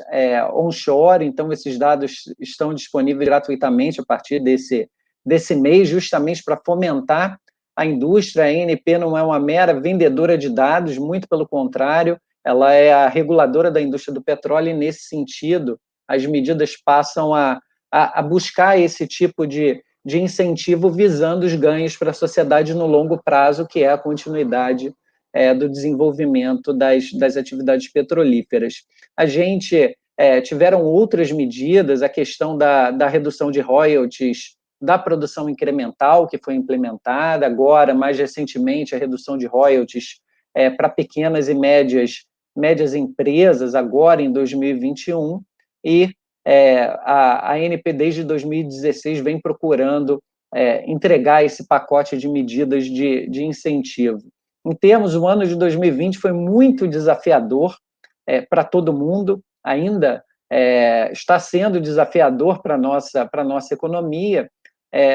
onshore, então esses dados estão disponíveis gratuitamente a partir desse mês, justamente para fomentar a indústria. A ANP não é uma mera vendedora de dados, muito pelo contrário, ela é a reguladora da indústria do petróleo, e nesse sentido as medidas passam a buscar esse tipo de incentivo visando os ganhos para a sociedade no longo prazo, que é a continuidade do desenvolvimento das atividades petrolíferas. A gente tiveram outras medidas, a questão da redução de royalties da produção incremental, que foi implementada agora, mais recentemente, a redução de royalties para pequenas e médias empresas, agora em 2021, e a ANP, desde 2016, vem procurando entregar esse pacote de medidas de incentivo. Em termos, o ano de 2020 foi muito desafiador para todo mundo, ainda está sendo desafiador para a nossa economia,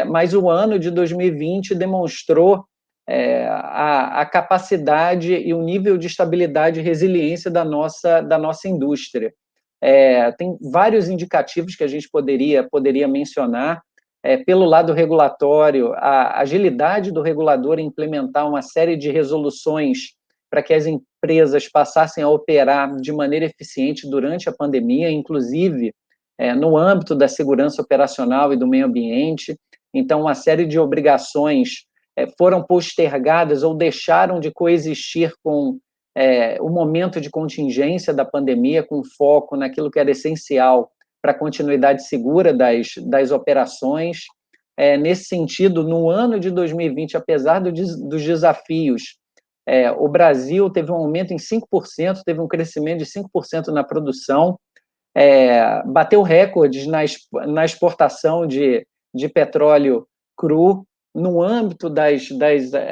mas o ano de 2020 demonstrou a capacidade e o nível de estabilidade e resiliência da nossa indústria. Tem vários indicativos que a gente poderia mencionar. Pelo lado regulatório, a agilidade do regulador em implementar uma série de resoluções para que as empresas passassem a operar de maneira eficiente durante a pandemia, inclusive no âmbito da segurança operacional e do meio ambiente. Então, uma série de obrigações foram postergadas ou deixaram de coexistir com o momento de contingência da pandemia, com foco naquilo que era essencial para a continuidade segura das operações. Nesse sentido, no ano de 2020, apesar dos desafios, o Brasil teve um aumento em 5%, teve um crescimento de 5% na produção, bateu recordes na exportação de petróleo cru. No âmbito das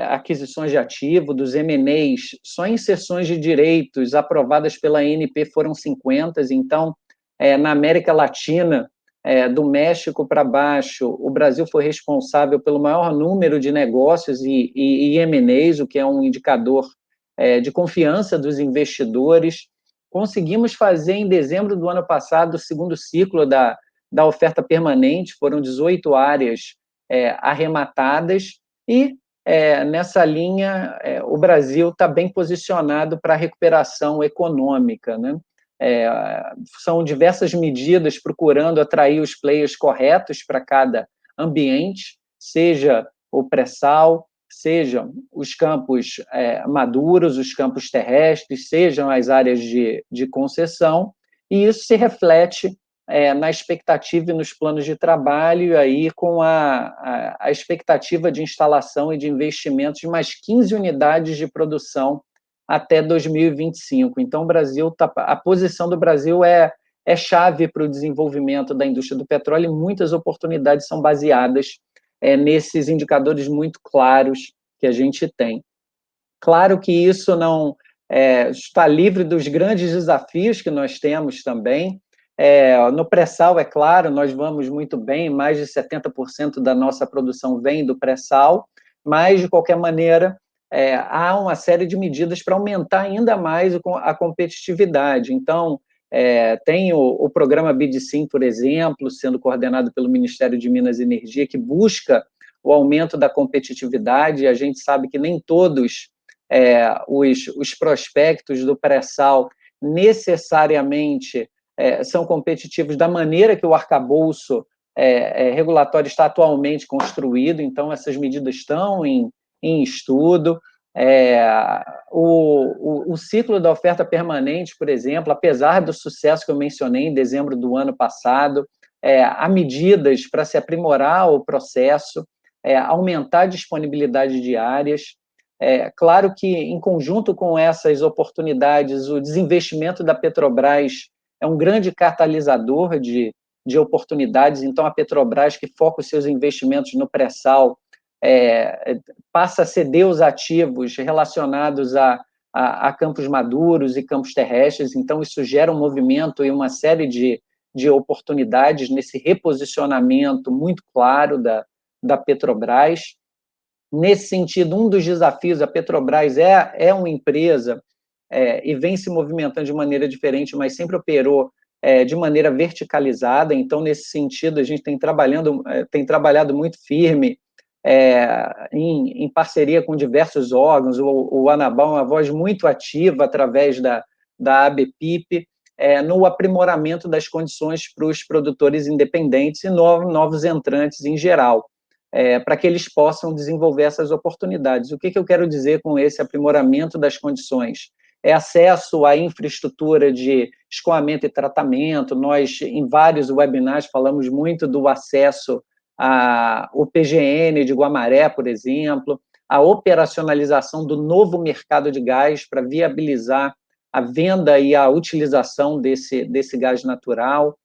aquisições de ativo, dos M&As, só em cessões de direitos aprovadas pela ANP foram 50, então, na América Latina, do México para baixo, o Brasil foi responsável pelo maior número de negócios e M&As, o que é um indicador de confiança dos investidores. Conseguimos fazer, em dezembro do ano passado, o segundo ciclo da oferta permanente, foram 18 áreas arrematadas, e nessa linha o Brasil está bem posicionado para a recuperação econômica, né? São diversas medidas procurando atrair os players corretos para cada ambiente, seja o pré-sal, sejam os campos maduros, os campos terrestres, sejam as áreas de concessão, e isso se reflete na expectativa e nos planos de trabalho, e aí com a expectativa de instalação e de investimentos de mais 15 unidades de produção até 2025. Então, a posição do Brasil é chave para o desenvolvimento da indústria do petróleo, e muitas oportunidades são baseadas nesses indicadores muito claros que a gente tem. Claro que isso não está livre dos grandes desafios que nós temos também. No pré-sal, é claro, nós vamos muito bem, mais de 70% da nossa produção vem do pré-sal, mas, de qualquer maneira, há uma série de medidas para aumentar ainda mais a competitividade. Então, tem o programa BID-SIM, por exemplo, sendo coordenado pelo Ministério de Minas e Energia, que busca o aumento da competitividade. A gente sabe que nem todos os prospectos do pré-sal necessariamente são competitivos da maneira que o arcabouço regulatório está atualmente construído. Então, essas medidas estão em estudo. O ciclo da oferta permanente, por exemplo, apesar do sucesso que eu mencionei em dezembro do ano passado, há medidas para se aprimorar o processo, aumentar a disponibilidade de áreas. Claro que, em conjunto com essas oportunidades, o desinvestimento da Petrobras é um grande catalisador de oportunidades. Então, a Petrobras, que foca os seus investimentos no pré-sal, passa a ceder os ativos relacionados a campos maduros e campos terrestres. Então, isso gera um movimento e uma série de oportunidades nesse reposicionamento muito claro da Petrobras. Nesse sentido, um dos desafios, a Petrobras é uma empresa e vem se movimentando de maneira diferente, mas sempre operou de maneira verticalizada. Então, nesse sentido, a gente tem trabalhado muito firme em parceria com diversos órgãos. O Anabal é uma voz muito ativa através da ABPIP, no aprimoramento das condições para os produtores independentes e novos entrantes em geral, para que eles possam desenvolver essas oportunidades. O que eu quero dizer com esse aprimoramento das condições? Acesso à infraestrutura de escoamento e tratamento. Nós, em vários webinars, falamos muito do acesso ao PGN de Guamaré, por exemplo, a operacionalização do novo mercado de gás para viabilizar a venda e a utilização desse gás natural,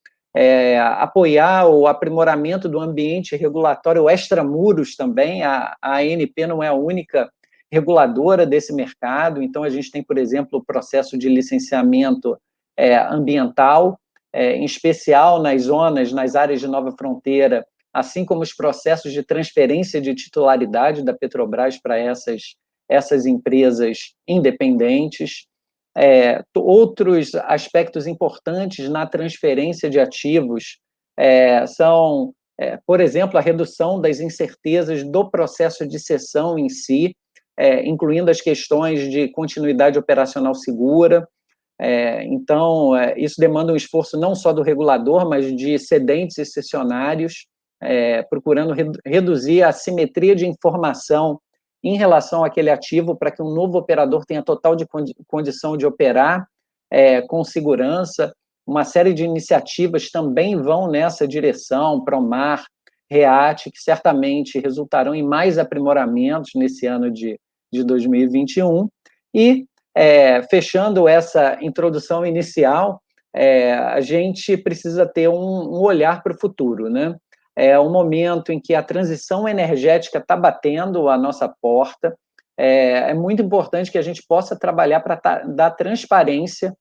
apoiar o aprimoramento do ambiente regulatório extramuros também. A ANP não é a única reguladora desse mercado. Então, a gente tem, por exemplo, o processo de licenciamento ambiental, em especial nas áreas de nova fronteira, assim como os processos de transferência de titularidade da Petrobras para essas empresas independentes. Outros aspectos importantes na transferência de ativos são, por exemplo, a redução das incertezas do processo de cessão em si, incluindo as questões de continuidade operacional segura. Então, isso demanda um esforço não só do regulador, mas de cedentes e cessionários, procurando reduzir a assimetria de informação em relação àquele ativo, para que um novo operador tenha total condição de operar com segurança. Uma série de iniciativas também vão nessa direção, Promar, REAT, que certamente resultarão em mais aprimoramentos nesse ano de 2021. E, fechando essa introdução inicial, a gente precisa ter um olhar para o futuro, né? É um momento em que a transição energética está batendo a nossa porta. É muito importante que a gente possa trabalhar para dar transparência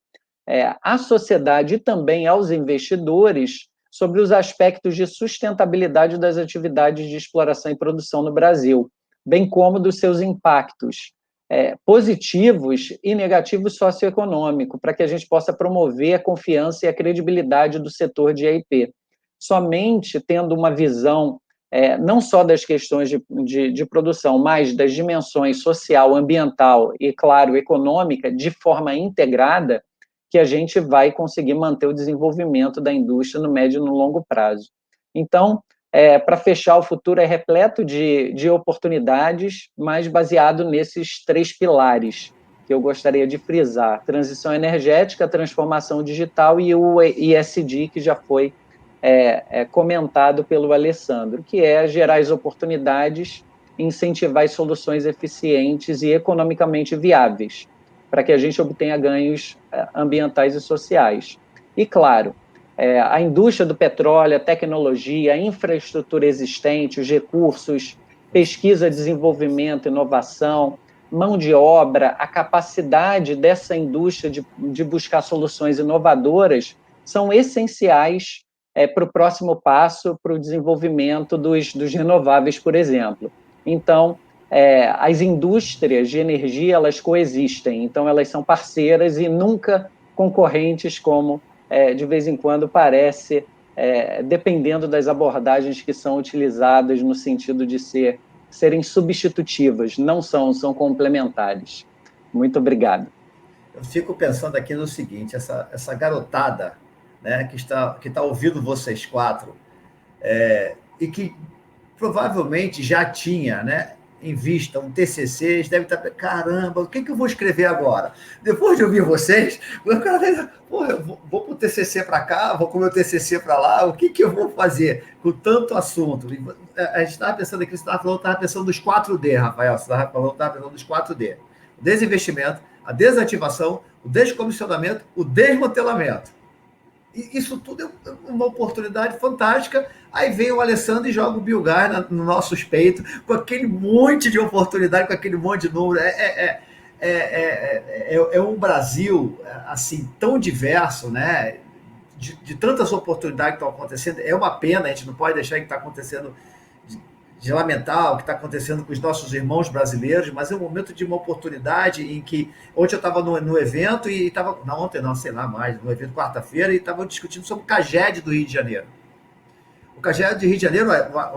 à sociedade e também aos investidores sobre os aspectos de sustentabilidade das atividades de exploração e produção no Brasil, bem como dos seus impactos positivos e negativos socioeconômicos, para que a gente possa promover a confiança e a credibilidade do setor de EIP. Somente tendo uma visão não só das questões de produção, mas das dimensões social, ambiental e, claro, econômica, de forma integrada, que a gente vai conseguir manter o desenvolvimento da indústria no médio e no longo prazo. Então, para fechar, o futuro é repleto de oportunidades, mas baseado nesses 3 pilares que eu gostaria de frisar: transição energética, transformação digital e o ESG, que já foi comentado pelo Alessandro, que é gerar as oportunidades, incentivar as soluções eficientes e economicamente viáveis, para que a gente obtenha ganhos ambientais e sociais. E, claro, a indústria do petróleo, a tecnologia, a infraestrutura existente, os recursos, pesquisa, desenvolvimento, inovação, mão de obra, a capacidade dessa indústria de buscar soluções inovadoras são essenciais para o próximo passo, para o desenvolvimento dos renováveis, por exemplo. Então, as indústrias de energia, elas coexistem, então elas são parceiras e nunca concorrentes, como de vez em quando parece, dependendo das abordagens que são utilizadas no sentido de serem substitutivas, não são complementares. Muito obrigado. Eu fico pensando aqui no seguinte: essa garotada, né, que está ouvindo vocês 4, e que provavelmente já tinha, né, em vista um TCC, eles devem estar caramba, o que eu vou escrever agora? Depois de ouvir vocês, eu vou para o TCC para cá, vou com o meu TCC para lá, o que eu vou fazer com tanto assunto? A gente estava pensando aqui, você estava pensando nos 4D, Rafael, você estava pensando nos 4D. O desinvestimento, a desativação, o descomissionamento, o desmantelamento. E isso tudo é uma oportunidade fantástica. Aí vem o Alessandro e joga o Bill Gates no nossos peitos, com aquele monte de oportunidade, com aquele monte de número. É um Brasil assim tão diverso, né? De tantas oportunidades que estão acontecendo. É uma pena, a gente não pode deixar que está acontecendo de lamentar o que está acontecendo com os nossos irmãos brasileiros, mas é um momento de uma oportunidade em que... Ontem eu estava no evento e estava... Não, ontem não, sei lá mais, no evento quarta-feira, e estava discutindo sobre o CAGED do Rio de Janeiro. O CAGED do Rio de Janeiro,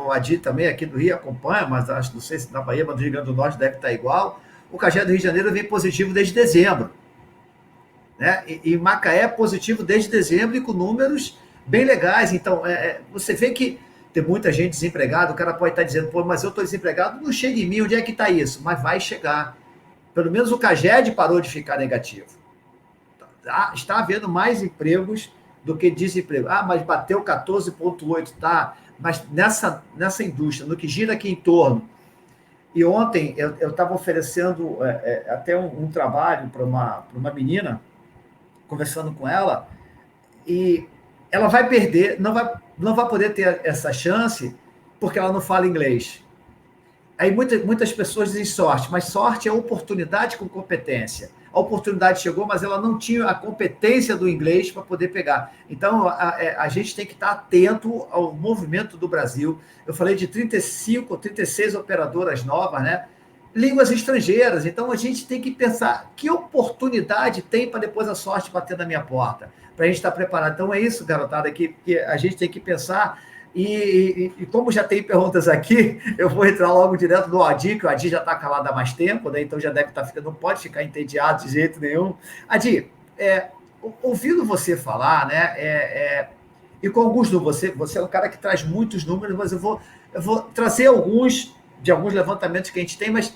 o Adi também aqui do Rio acompanha, mas acho, não sei se na Bahia, mas no Rio Grande do Norte deve estar igual. O CAGED do Rio de Janeiro vem positivo desde dezembro. Né? E Macaé é positivo desde dezembro e com números bem legais. Então, você vê que tem muita gente desempregada, o cara pode estar dizendo, pô, mas eu estou desempregado, não chega em mim, onde é que está isso? Mas vai chegar. Pelo menos o CAGED parou de ficar negativo. Está havendo mais empregos do que desemprego. Mas bateu 14,8, tá? Mas nessa indústria, no que gira aqui em torno. E ontem eu estava oferecendo até um trabalho para uma menina, conversando com ela, e ela vai perder, não vai poder ter essa chance porque ela não fala inglês. Aí muitas pessoas dizem sorte, mas sorte é oportunidade com competência. A oportunidade chegou, mas ela não tinha a competência do inglês para poder pegar. Então, a gente tem que estar atento ao movimento do Brasil. Eu falei de 35 ou 36 operadoras novas, né? Línguas estrangeiras. Então, a gente tem que pensar que oportunidade tem para depois a sorte bater na minha porta, para a gente estar preparado. Então, é isso, garotada, que a gente tem que pensar. E como já tem perguntas aqui, eu vou entrar logo direto no Adi, que o Adi já está calado há mais tempo, né? Então já deve estar ficando, não pode ficar entediado de jeito nenhum. Adi, ouvindo você falar, né? E com alguns você é um cara que traz muitos números, mas eu vou trazer alguns levantamentos que a gente tem, mas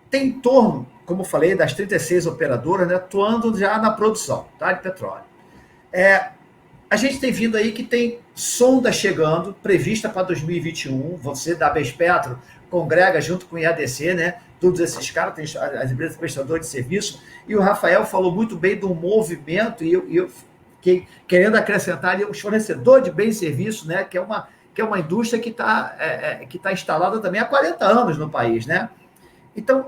tem em torno, como eu falei, das 36 operadoras, né, atuando já na produção, tá, de petróleo. A gente tem vindo aí que tem sonda chegando, prevista para 2021, você da Bespetro congrega junto com o IADC, né? Todos esses caras, tem as empresas prestadoras de serviço, e o Rafael falou muito bem do movimento, e eu fiquei querendo acrescentar ali os fornecedores de bens e serviços, né? Que é uma indústria que está instalada também há 40 anos no país, né? Então,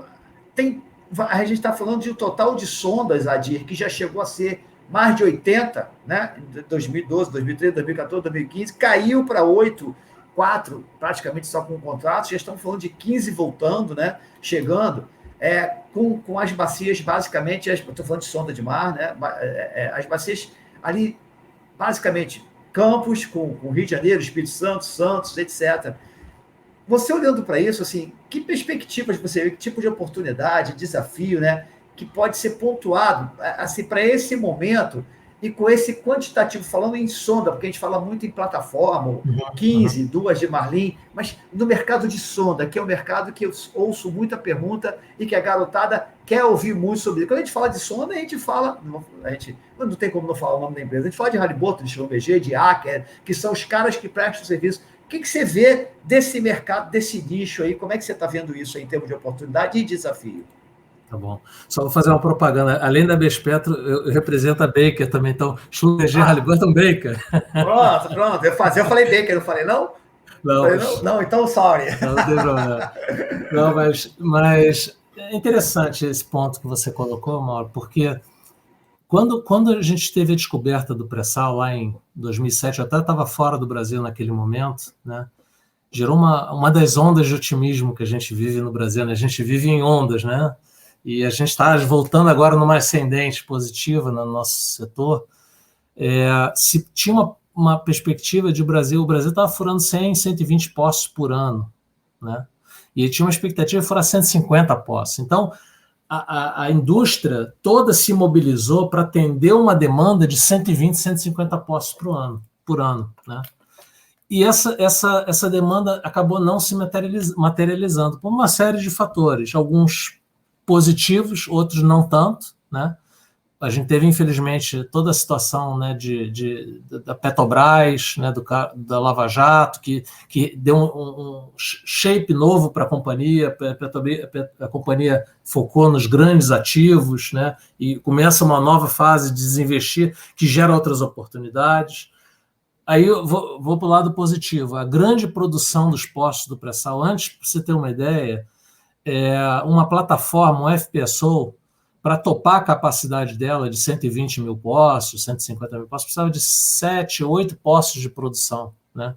a gente está falando de um total de sondas, Adir, que já chegou a ser mais de 80, né? 2012, 2013, 2014, 2015, caiu para 8, 4, praticamente só com contratos, já estamos falando de 15 voltando, né? Chegando, com as bacias, basicamente, estou falando de sonda de mar, né? As bacias ali, basicamente, Campos, com Rio de Janeiro, Espírito Santo, Santos, etc. Você olhando para isso, assim, que perspectivas você vê, que tipo de oportunidade, desafio, né? Que pode ser pontuado assim, para esse momento e com esse quantitativo, falando em sonda, porque a gente fala muito em plataforma, 15, 2 de Marlin, mas no mercado de sonda, que é um mercado que eu ouço muita pergunta e que a garotada quer ouvir muito sobre isso. Quando a gente fala de sonda, a gente fala, não tem como não falar o nome da empresa, a gente fala de Halliburton, de Schlumberger, de Aker, que são os caras que prestam serviço. O que você vê desse mercado, desse nicho aí? Como é que você está vendo isso aí, em termos de oportunidade e desafio? Tá bom. Só vou fazer uma propaganda. Além da Bespetro, eu represento a Baker também. Então, Schlumberger, Halliburton, Baker. Pronto. Eu falei Baker, não falei não? Não, então sorry. Não tem problema. Não, mas é interessante esse ponto que você colocou, Mauro, porque quando a gente teve a descoberta do pré-sal lá em 2007, eu até estava fora do Brasil naquele momento, né? Gerou uma das ondas de otimismo que a gente vive no Brasil, né? A gente vive em ondas, né? E a gente está voltando agora numa ascendente positiva no nosso setor. Se tinha uma perspectiva de o Brasil estava furando 100, 120 poços por ano, né? E tinha uma expectativa de furar 150 poços. Então, a indústria toda se mobilizou para atender uma demanda de 120, 150 poços por ano, né? E essa demanda acabou não se materializando por uma série de fatores, alguns positivos, outros não tanto, né? A gente teve, infelizmente, toda a situação, né, da Petrobras, né, da Lava Jato, que deu um shape novo para a companhia. A companhia focou nos grandes ativos, né, e começa uma nova fase de desinvestir, que gera outras oportunidades. Aí eu vou para o lado positivo. A grande produção dos postos do pré-sal, antes, para você ter uma ideia, uma plataforma, um FPSO, para topar a capacidade dela de 120 mil postos, 150 mil postos, precisava de 7, 8 postos de produção, né?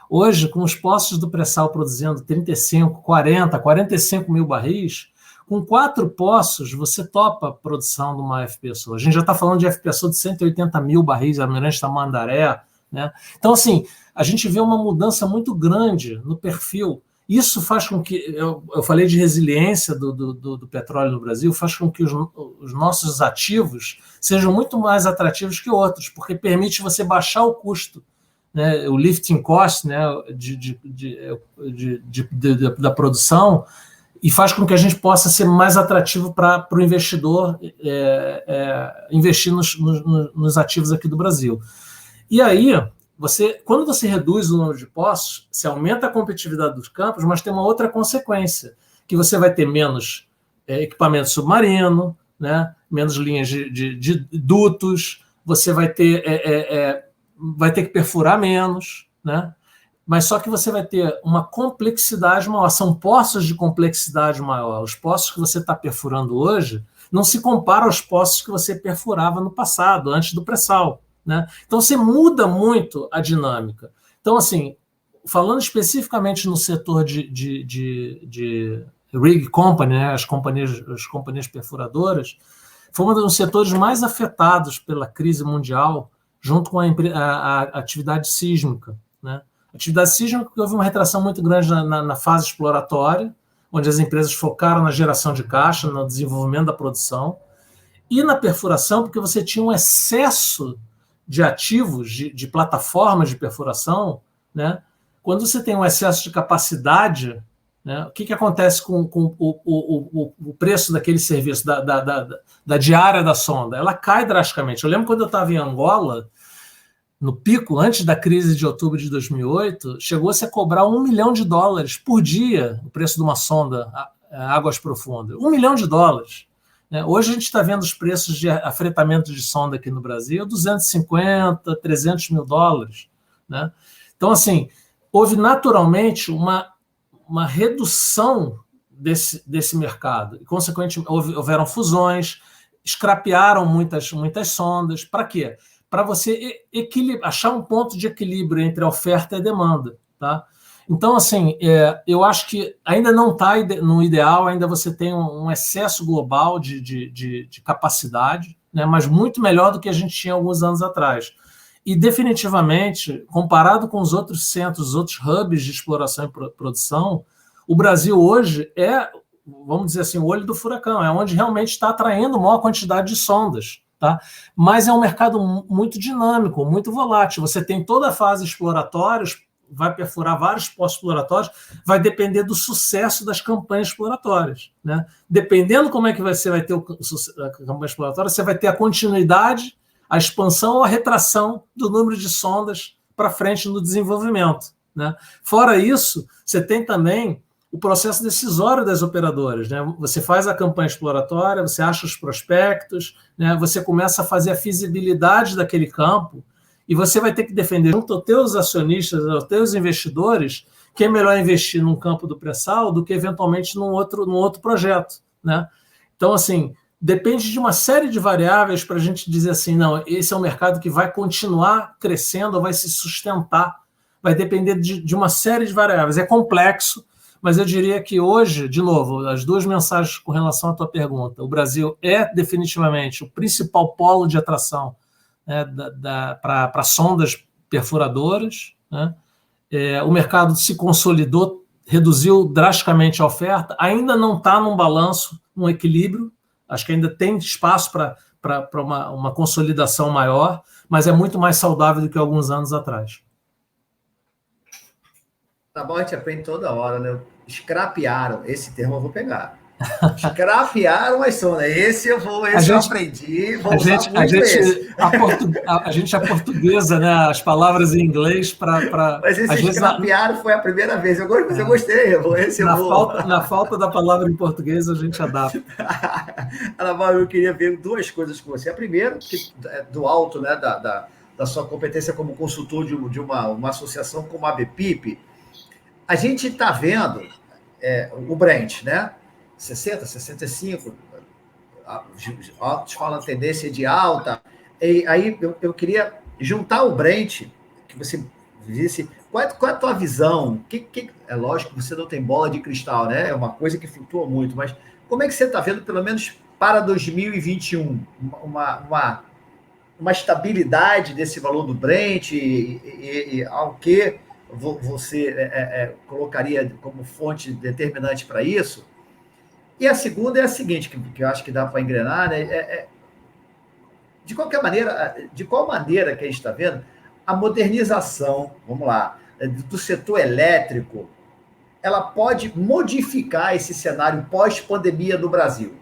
Hoje, com os postos do pré-sal produzindo 35, 40, 45 mil barris, com 4 postos você topa a produção de uma FPSO. A gente já está falando de FPSO de 180 mil barris, Almirante Tamandaré, né? Então, assim, a gente vê uma mudança muito grande no perfil. Isso faz com que, eu falei de resiliência do petróleo no Brasil, faz com que os nossos ativos sejam muito mais atrativos que outros, porque permite você baixar o custo, né, o lifting cost, né, da produção, e faz com que a gente possa ser mais atrativo para o investidor investir nos ativos aqui do Brasil. E aí, quando você reduz o número de postos, você aumenta a competitividade dos campos, mas tem uma outra consequência, que você vai ter menos equipamento submarino, né, menos linhas de dutos, você vai ter que perfurar menos, né, mas só que você vai ter uma complexidade maior, são postos de complexidade maior. Os postos que você está perfurando hoje não se compara aos postos que você perfurava no passado, antes do pré-sal, né? Então, você muda muito a dinâmica. Então, assim, falando especificamente no setor de rig company, né, as companhias perfuradoras, foi um dos setores mais afetados pela crise mundial, junto com a atividade sísmica, né? A atividade sísmica, houve uma retração muito grande na fase exploratória, onde as empresas focaram na geração de caixa, no desenvolvimento da produção, e na perfuração, porque você tinha um excesso de ativos, de plataformas de perfuração, né? Quando você tem um excesso de capacidade, né, o que acontece com o preço daquele serviço, da diária da sonda? Ela cai drasticamente. Eu lembro quando eu estava em Angola, no pico, antes da crise de outubro de 2008, chegou-se a cobrar $1 milhão por dia o preço de uma sonda a águas profundas. $1 milhão. Hoje a gente está vendo os preços de afretamento de sonda aqui no Brasil, 250, 300 mil dólares. Né? Então, assim, houve naturalmente uma redução desse mercado. E, consequentemente, houveram fusões, scrapearam muitas sondas. Para quê? Para você achar um ponto de equilíbrio entre a oferta e a demanda. Tá? Então, assim, eu acho que ainda não está no ideal, ainda você tem um excesso global de capacidade, né, mas muito melhor do que a gente tinha alguns anos atrás. E, definitivamente, comparado com os outros centros, os outros hubs de exploração e produção, o Brasil hoje vamos dizer assim, o olho do furacão, é onde realmente está atraindo maior quantidade de sondas. Tá? Mas é um mercado muito dinâmico, muito volátil. Você tem toda a fase exploratória, vai perfurar vários postos exploratórios, vai depender do sucesso das campanhas exploratórias. Né? Dependendo como é que você vai ter a campanha exploratória, você vai ter a continuidade, a expansão ou a retração do número de sondas para frente no desenvolvimento. Né? Fora isso, você tem também o processo decisório das operadoras. Né? Você faz a campanha exploratória, você acha os prospectos, né? Você começa a fazer a feasibilidade daquele campo e você vai ter que defender junto aos teus acionistas, aos teus investidores, que é melhor investir num campo do pré-sal do que eventualmente num outro projeto. Né? Então, assim, depende de uma série de variáveis para a gente dizer assim, não, esse é um mercado que vai continuar crescendo ou vai se sustentar. Vai depender de uma série de variáveis. É complexo, mas eu diria que hoje, de novo, as duas mensagens com relação à tua pergunta. O Brasil é definitivamente o principal polo de atração, né, para sondas perfuradoras. Né? O mercado se consolidou, reduziu drasticamente a oferta, ainda não está num balanço, num equilíbrio. Acho que ainda tem espaço para uma consolidação maior, mas é muito mais saudável do que alguns anos atrás. Tá bom, a gente aprende toda hora, né? Escrapearam, esse termo eu vou pegar. Escrapearam as sonas. Esse eu aprendi, vou usar muito esse. A gente é portuguesa, né? As palavras em inglês para. Mas esse escrapearam foi a primeira vez. Eu gostei. Na falta da palavra em português, a gente adapta. Ana, eu queria ver duas coisas com você. A primeira, que do alto, né, da sua competência como consultor de uma associação como a ABPIP, a gente está vendo o Brent, né? 60, 65, falam tendência de alta. E aí eu queria juntar o Brent, que você disse, qual é a tua visão? É lógico que você não tem bola de cristal, né? É uma coisa que flutua muito, mas como é que você está vendo, pelo menos para 2021, uma estabilidade desse valor do Brent e ao que você colocaria como fonte determinante para isso? E a segunda é a seguinte, que eu acho que dá para engrenar, né? De qualquer maneira, de qual maneira que a gente está vendo a modernização, vamos lá, do setor elétrico, ela pode modificar esse cenário pós-pandemia do Brasil,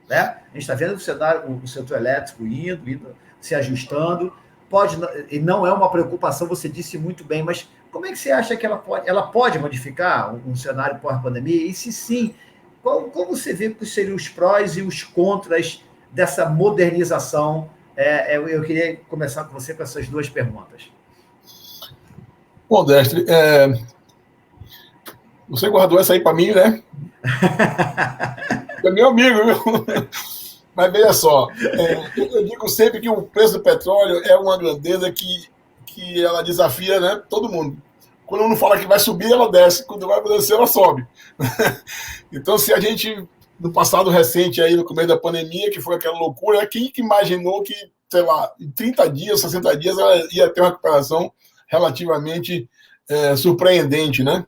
né? A gente está vendo o setor elétrico indo, se ajustando, e não é uma preocupação, você disse muito bem, mas como é que você acha que ela pode modificar um cenário pós-pandemia? E se sim, como você vê que seriam os prós e os contras dessa modernização? Eu queria começar com você com essas duas perguntas. Bom, Destre, você guardou essa aí para mim, né? É meu amigo, viu? Mas veja só, eu digo sempre que o preço do petróleo é uma grandeza que ela desafia, né, todo mundo. Quando não fala que vai subir, ela desce. Quando vai descer, ela sobe. Então, se a gente, no passado recente, aí, no começo da pandemia, que foi aquela loucura, quem que imaginou que, sei lá, em 30 dias, 60 dias, ela ia ter uma recuperação relativamente surpreendente, né?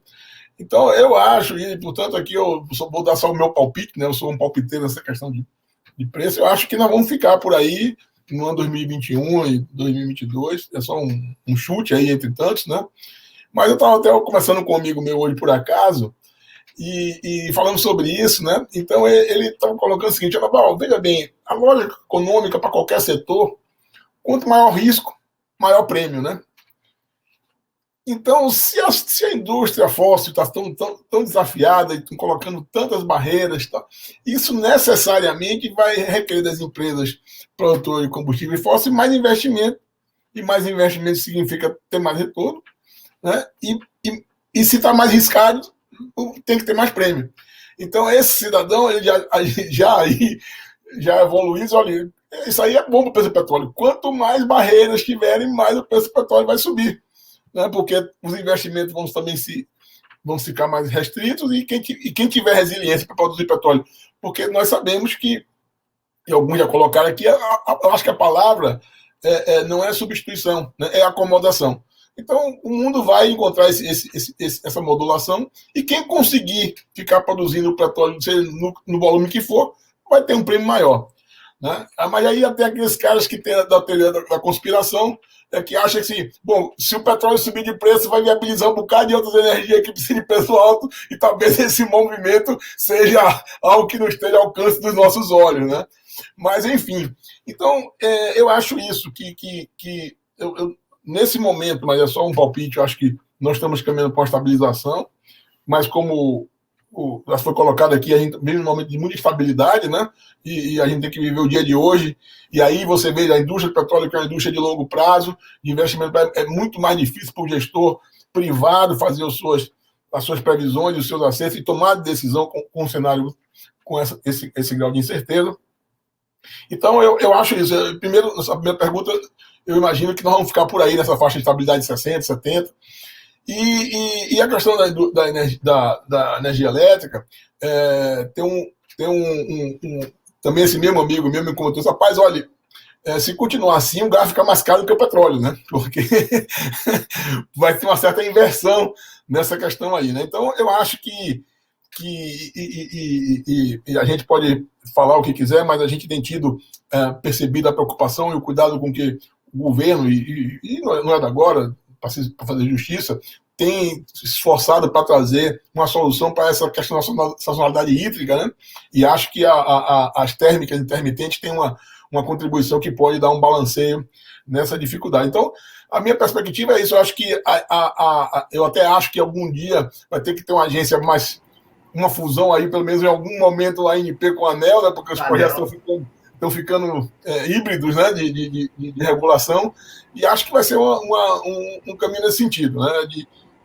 Então, eu acho, e portanto aqui eu vou dar só o meu palpite, né? Eu sou um palpiteiro nessa questão de preço. Eu acho que nós vamos ficar por aí no ano 2021 e 2022. É só um chute aí entre tantos, né? Mas eu estava até conversando com um amigo meu hoje, por acaso, e falando sobre isso, né? Então, ele estava colocando o seguinte: veja bem, a lógica econômica para qualquer setor, quanto maior risco, maior prêmio, né? Então, se a indústria fóssil está tão desafiada e estão colocando tantas barreiras, tá, isso necessariamente vai requerer das empresas produtoras de combustível fóssil mais investimento, e mais investimento significa ter mais retorno, né? E se está mais arriscado, tem que ter mais prêmio. Então, esse cidadão ele já evoluiu, olha, isso aí é bom para o preço do petróleo. Quanto mais barreiras tiverem, mais o preço do petróleo vai subir, né? Porque os investimentos vão ficar mais restritos e quem tiver resiliência para produzir petróleo. Porque nós sabemos que, e alguns já colocaram aqui, eu acho que a palavra não é substituição, né? É acomodação. Então, o mundo vai encontrar essa modulação, e quem conseguir ficar produzindo o petróleo, seja no volume que for, vai ter um prêmio maior, né? Mas aí até aqueles caras que têm da teoria da conspiração, que acham que, se o petróleo subir de preço, vai viabilizar um bocado de outras energias que precisam de preço alto, e talvez esse movimento seja algo que não esteja ao alcance dos nossos olhos, né? Mas, enfim. Então, eu acho isso, eu nesse momento, mas é só um palpite, eu acho que nós estamos caminhando para a estabilização, mas como já foi colocado aqui, a gente vive um momento de muita instabilidade, né? E a gente tem que viver o dia de hoje, e aí você vê a indústria do petróleo, que é uma indústria de longo prazo, de investimento, é muito mais difícil para o gestor privado fazer as suas previsões, os seus acertos e tomar decisão com um cenário com esse grau de incerteza. Então, eu acho isso. Primeiro, a primeira pergunta, eu imagino que nós vamos ficar por aí nessa faixa de estabilidade de 60, 70. E a questão da energia elétrica, também esse mesmo amigo meu me contou: rapaz, olha, se continuar assim, o gás fica mais caro do que o petróleo, né? Porque vai ter uma certa inversão nessa questão aí, né? Então, eu acho que a gente pode falar o que quiser, mas a gente tem tido percebido a preocupação e o cuidado com que o governo, e não é de agora, para fazer justiça, tem se esforçado para trazer uma solução para essa questão da sazonalidade hídrica, né? E acho que as térmicas intermitentes têm uma contribuição que pode dar um balanceio nessa dificuldade. Então, a minha perspectiva é isso. Eu acho que eu até acho que algum dia vai ter que ter uma agência mais, uma fusão aí, pelo menos em algum momento, a ANP com a ANEEL, né? Porque os projetos estão ficando híbridos, né? de regulação, e acho que vai ser um caminho nesse sentido, né?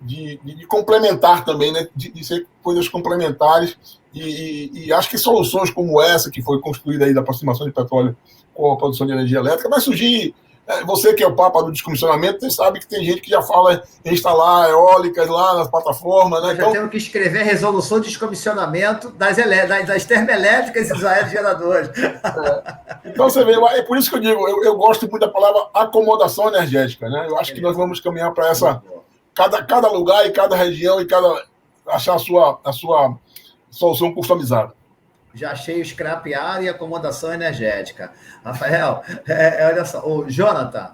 De complementar também, né? De ser coisas complementares, e acho que soluções como essa, que foi construída aí da aproximação de petróleo com a produção de energia elétrica, vai surgir. Você que é o papa do descomissionamento, você sabe que tem gente que já fala em instalar eólicas lá nas plataformas, né? Nós já temos que escrever a resolução de descomissionamento das termoelétricas e dos aerogeradores. Então você vê, é por isso que eu digo, eu gosto muito da palavra acomodação energética, né? Eu acho que nós vamos caminhar para essa, cada lugar e cada região, e achar a sua solução customizada. Já achei o scrapear e acomodação energética. Rafael, olha só, o Jonathan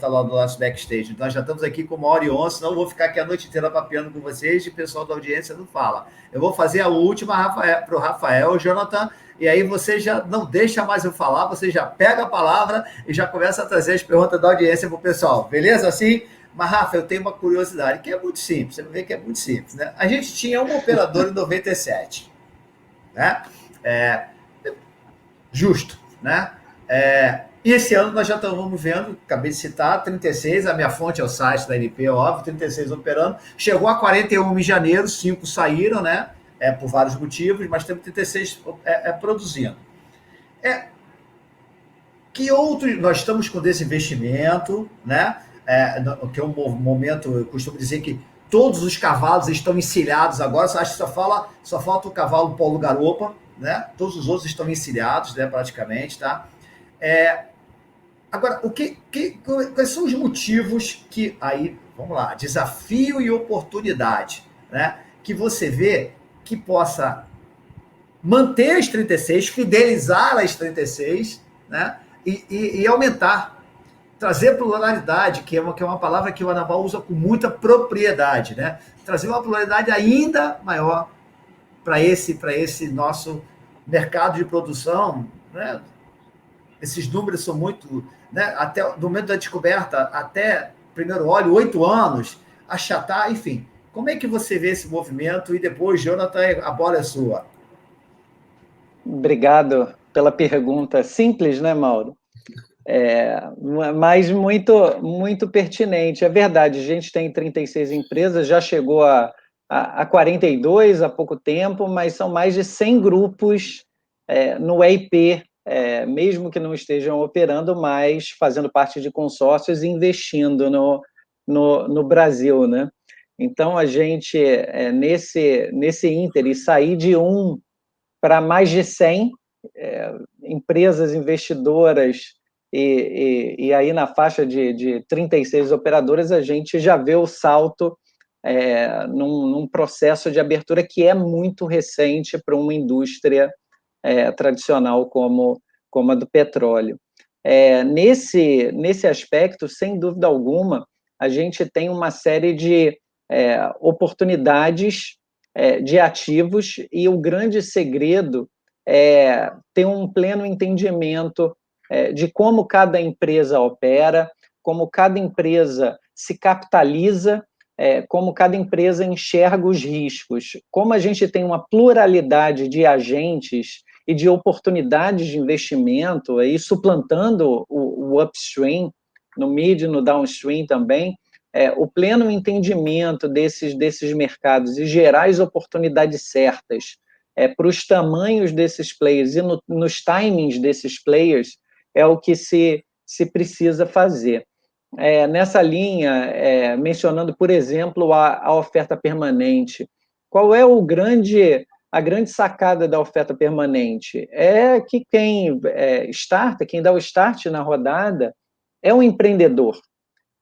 lá do nosso backstage, nós já estamos aqui com 1h11, senão eu vou ficar aqui a noite inteira papeando com vocês e o pessoal da audiência não fala. Eu vou fazer a última para o Rafael, Jonathan, e aí você já não deixa mais eu falar, você já pega a palavra e já começa a trazer as perguntas da audiência para o pessoal, beleza? Assim? Mas, Rafa, eu tenho uma curiosidade, que é muito simples, você vai ver que é muito simples, né? A gente tinha um operador em 97, né? Justo, né? E esse ano nós já estamos vendo, acabei de citar, 36, a minha fonte é o site da ANP, óbvio, 36 operando, chegou a 41 em janeiro, 5 saíram, né? Por vários motivos, mas temos 36 produzindo. Que outros, nós estamos com desinvestimento, né? Que é um momento, eu costumo dizer que todos os cavalos estão encilhados agora, acho que só falta o cavalo Paulo Garopa, né? Todos os outros estão encilhados, né, praticamente, tá? Agora, quais são os motivos que, aí, vamos lá, desafio e oportunidade, né, que você vê que possa manter as 36, fidelizar as 36, né, e aumentar, trazer pluralidade, que é uma palavra que o Anaval usa com muita propriedade, né? Trazer uma pluralidade ainda maior para esse nosso mercado de produção, né? Esses números são muito, né? Até do momento da descoberta até primeiro óleo, 8 anos, achatar, enfim. Como é que você vê esse movimento? E depois, Jonathan, a bola é sua. Obrigado pela pergunta. Simples, né, Mauro? Mas muito, muito pertinente. É verdade, a gente tem 36 empresas, já chegou a 42 há pouco tempo, mas são mais de 100 grupos no EIP, mesmo que não estejam operando, mas fazendo parte de consórcios e investindo no Brasil, né? Então, a gente, nesse ínter, e sair de 1 para mais de 100 empresas investidoras, e aí na faixa de 36 operadoras, a gente já vê o salto num processo de abertura que é muito recente para uma indústria tradicional como a do petróleo. Nesse aspecto, sem dúvida alguma, a gente tem uma série de oportunidades de ativos, e o grande segredo é ter um pleno entendimento de como cada empresa opera, como cada empresa se capitaliza, como cada empresa enxerga os riscos. Como a gente tem uma pluralidade de agentes e de oportunidades de investimento, aí suplantando o upstream, no mid e no downstream também, o pleno entendimento desses mercados e gerar as oportunidades certas para os tamanhos desses players e nos timings desses players é o que se precisa fazer. Nessa linha, mencionando, por exemplo, a oferta permanente, qual é a grande sacada da oferta permanente? É que quem dá o start na rodada é um empreendedor.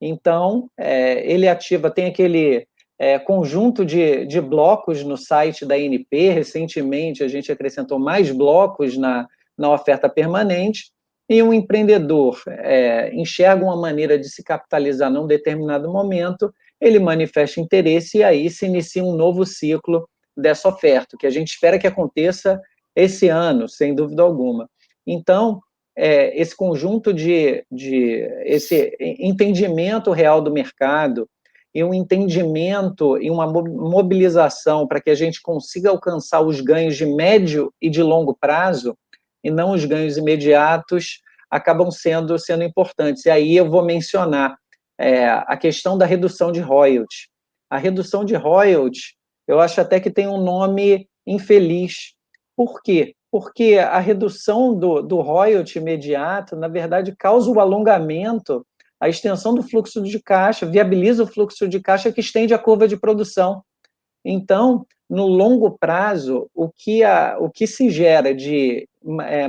Então, ele ativa, tem aquele conjunto de blocos no site da ANP. Recentemente, a gente acrescentou mais blocos na oferta permanente, e um empreendedor enxerga uma maneira de se capitalizar num determinado momento, ele manifesta interesse e aí se inicia um novo ciclo dessa oferta, que a gente espera que aconteça esse ano, sem dúvida alguma. Então, esse conjunto esse entendimento real do mercado e um entendimento e uma mobilização para que a gente consiga alcançar os ganhos de médio e de longo prazo, e não os ganhos imediatos, acabam sendo importantes. E aí eu vou mencionar a questão da redução de royalties. A redução de royalties, eu acho até que tem um nome infeliz. Por quê? Porque a redução do royalty imediato, na verdade, causa o alongamento, a extensão do fluxo de caixa, viabiliza o fluxo de caixa que estende a curva de produção. Então, no longo prazo, o que se gera de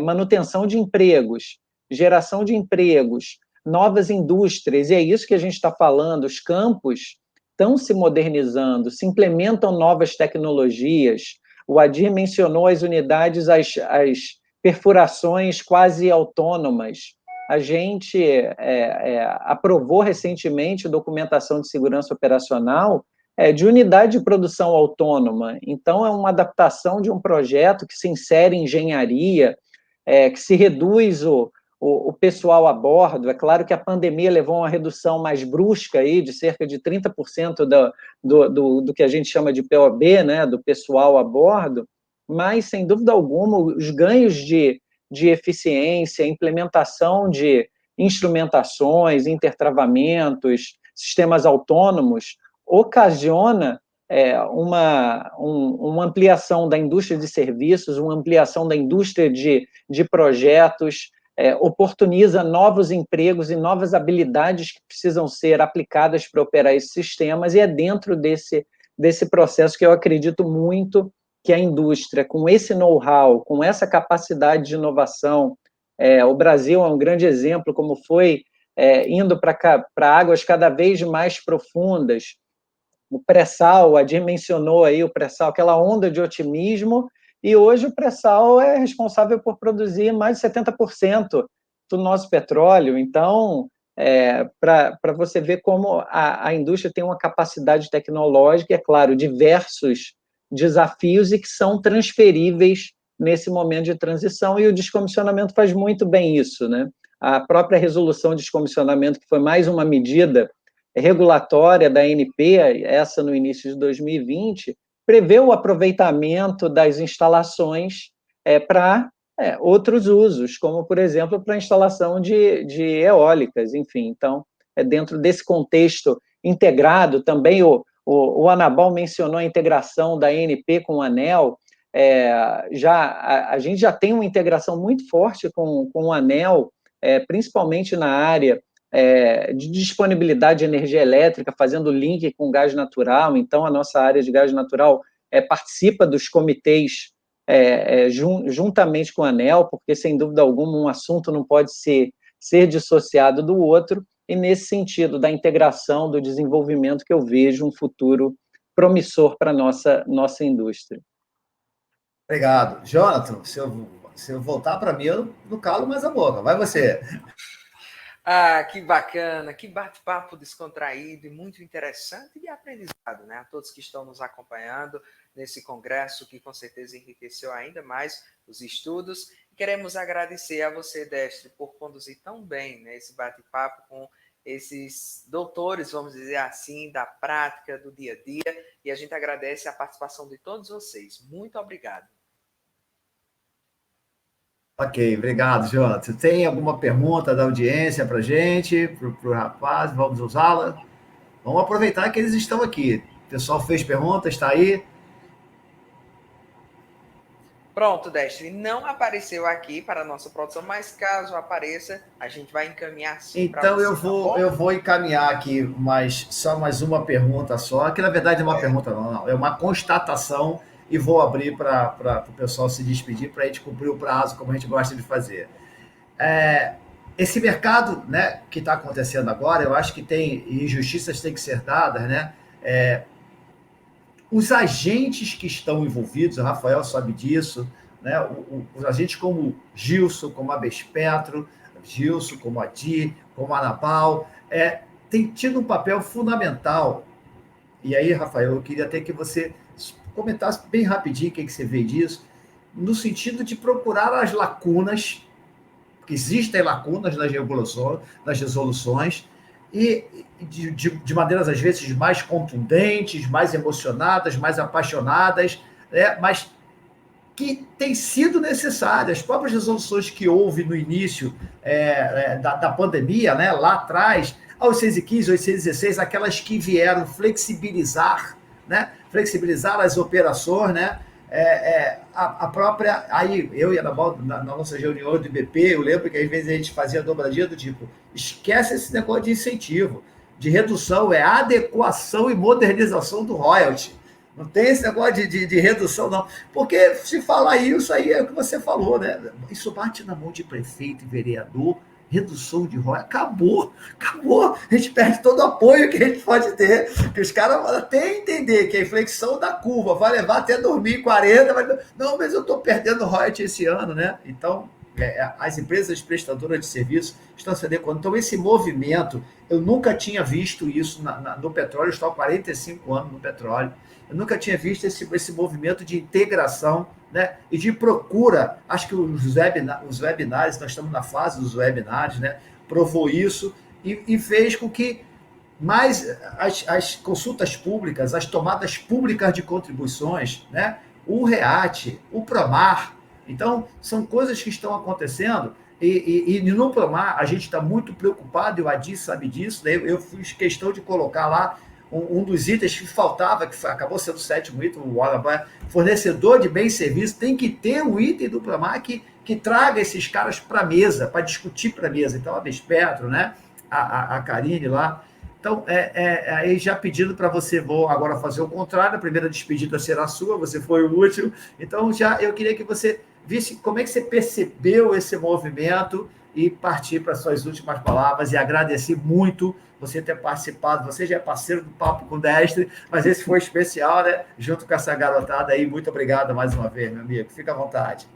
manutenção de empregos, geração de empregos, novas indústrias, e é isso que a gente está falando, os campos estão se modernizando, se implementam novas tecnologias. O Adir mencionou as unidades, as perfurações quase autônomas. A gente aprovou recentemente documentação de segurança operacional de unidade de produção autônoma. Então, é uma adaptação de um projeto que se insere em engenharia, que se reduz o pessoal a bordo. É claro que a pandemia levou a uma redução mais brusca aí, de cerca de 30% do que a gente chama de POB, né, do pessoal a bordo, mas, sem dúvida alguma, os ganhos de eficiência, implementação de instrumentações, intertravamentos, sistemas autônomos, ocasiona uma ampliação da indústria de serviços, uma ampliação da indústria de projetos, oportuniza novos empregos e novas habilidades que precisam ser aplicadas para operar esses sistemas, e é dentro desse processo que eu acredito muito que a indústria, com esse know-how, com essa capacidade de inovação, o Brasil é um grande exemplo, como foi indo para águas cada vez mais profundas. O pré-sal, o Adir mencionou aí o pré-sal, aquela onda de otimismo, e hoje o pré-sal é responsável por produzir mais de 70% do nosso petróleo. Então, para você ver como a indústria tem uma capacidade tecnológica, é claro, diversos desafios e que são transferíveis nesse momento de transição, e o descomissionamento faz muito bem isso, né? A própria resolução de descomissionamento, que foi mais uma medida regulatória da ANP, essa no início de 2020, prevê o aproveitamento das instalações para outros usos, como, por exemplo, para a instalação de eólicas, enfim. Então, dentro desse contexto integrado, também o Anabal mencionou a integração da ANP com o ANEEL. A gente já tem uma integração muito forte com o ANEEL, principalmente na área de disponibilidade de energia elétrica, fazendo link com gás natural. Então, a nossa área de gás natural participa dos comitês juntamente com a ANEEL, porque, sem dúvida alguma, um assunto não pode ser dissociado do outro, e nesse sentido da integração, do desenvolvimento, que eu vejo um futuro promissor para a nossa indústria. Obrigado. Jonathan, se eu voltar para mim, eu não calo mais a boca. Vai você. Que bacana, que bate-papo descontraído e muito interessante e aprendizado, né? A todos que estão nos acompanhando nesse congresso, que com certeza enriqueceu ainda mais os estudos. E queremos agradecer a você, Destre, por conduzir tão bem, né, esse bate-papo com esses doutores, vamos dizer assim, da prática, do dia a dia. E a gente agradece a participação de todos vocês. Muito obrigado. Ok, obrigado, Jonathan. Tem alguma pergunta da audiência para a gente, para o rapaz? Vamos usá-la? Vamos aproveitar que eles estão aqui. O pessoal fez perguntas, está aí? Pronto, Destre. Não apareceu aqui para a nossa produção, mas caso apareça, a gente vai encaminhar sim para você. Então eu vou encaminhar aqui só mais uma pergunta só, que na verdade é uma pergunta não, é uma constatação, e vou abrir para o pessoal se despedir, para a gente cumprir o prazo, como a gente gosta de fazer. Esse mercado, né, que está acontecendo agora, eu acho que tem injustiças têm que ser dadas, né? Os agentes que estão envolvidos, o Rafael sabe disso, né? Os agentes como Gilson, como a Bespetro, Gilson, como a Adir, como a Anabal, tem tido um papel fundamental E aí, Rafael, eu queria até que você comentasse bem rapidinho o que você vê disso, no sentido de procurar as lacunas, porque existem lacunas nas resoluções, e de maneiras, às vezes, mais contundentes, mais emocionadas, mais apaixonadas, né? Mas que têm sido necessárias. As próprias resoluções que houve no início da pandemia, né? Lá atrás, a 815, 816, aquelas que vieram flexibilizar, né? Flexibilizar as operações, né? A própria. Aí, eu ia na nossa reunião do IBP, eu lembro que às vezes a gente fazia dobradinha do tipo: esquece esse negócio de incentivo, de redução, é adequação e modernização do royalty. Não tem esse negócio de redução, não. Porque se falar isso, aí é o que você falou, né? Isso bate na mão de prefeito e vereador, redução de royalties, acabou. A gente perde todo o apoio que a gente pode ter, que os caras até entender que a inflexão da curva vai levar até 2040, mas eu estou perdendo royalties esse ano, né? Então, as empresas prestadoras de serviço estão se adequando. Então, esse movimento, eu nunca tinha visto isso no petróleo, eu estou há 45 anos no petróleo, eu nunca tinha visto esse movimento de integração, né, e de procura. Acho que os webinários, nós estamos na fase dos webinários, né, provou isso e fez com que mais as consultas públicas, as tomadas públicas de contribuições, né, o REAT, o PROMAR. Então, são coisas que estão acontecendo e no PROMAR a gente está muito preocupado, e o Adi sabe disso, né? Eu fiz questão de colocar lá um dos itens que faltava, que acabou sendo o 7º item, o fornecedor de bens e serviços, tem que ter um item do PROMAR que traga esses caras para a mesa, para discutir para a mesa. Então, a Bespetro, né? A Karine lá. Então, aí já pedindo para você, vou agora fazer o contrário, a primeira despedida será sua, você foi o último. Então, eu queria que você visse como é que você percebeu esse movimento e partir para suas últimas palavras e agradecer muito você ter participado. Você já é parceiro do Papo com Destre, mas esse foi especial, né? Junto com essa garotada aí. Muito obrigado mais uma vez, meu amigo. Fica à vontade.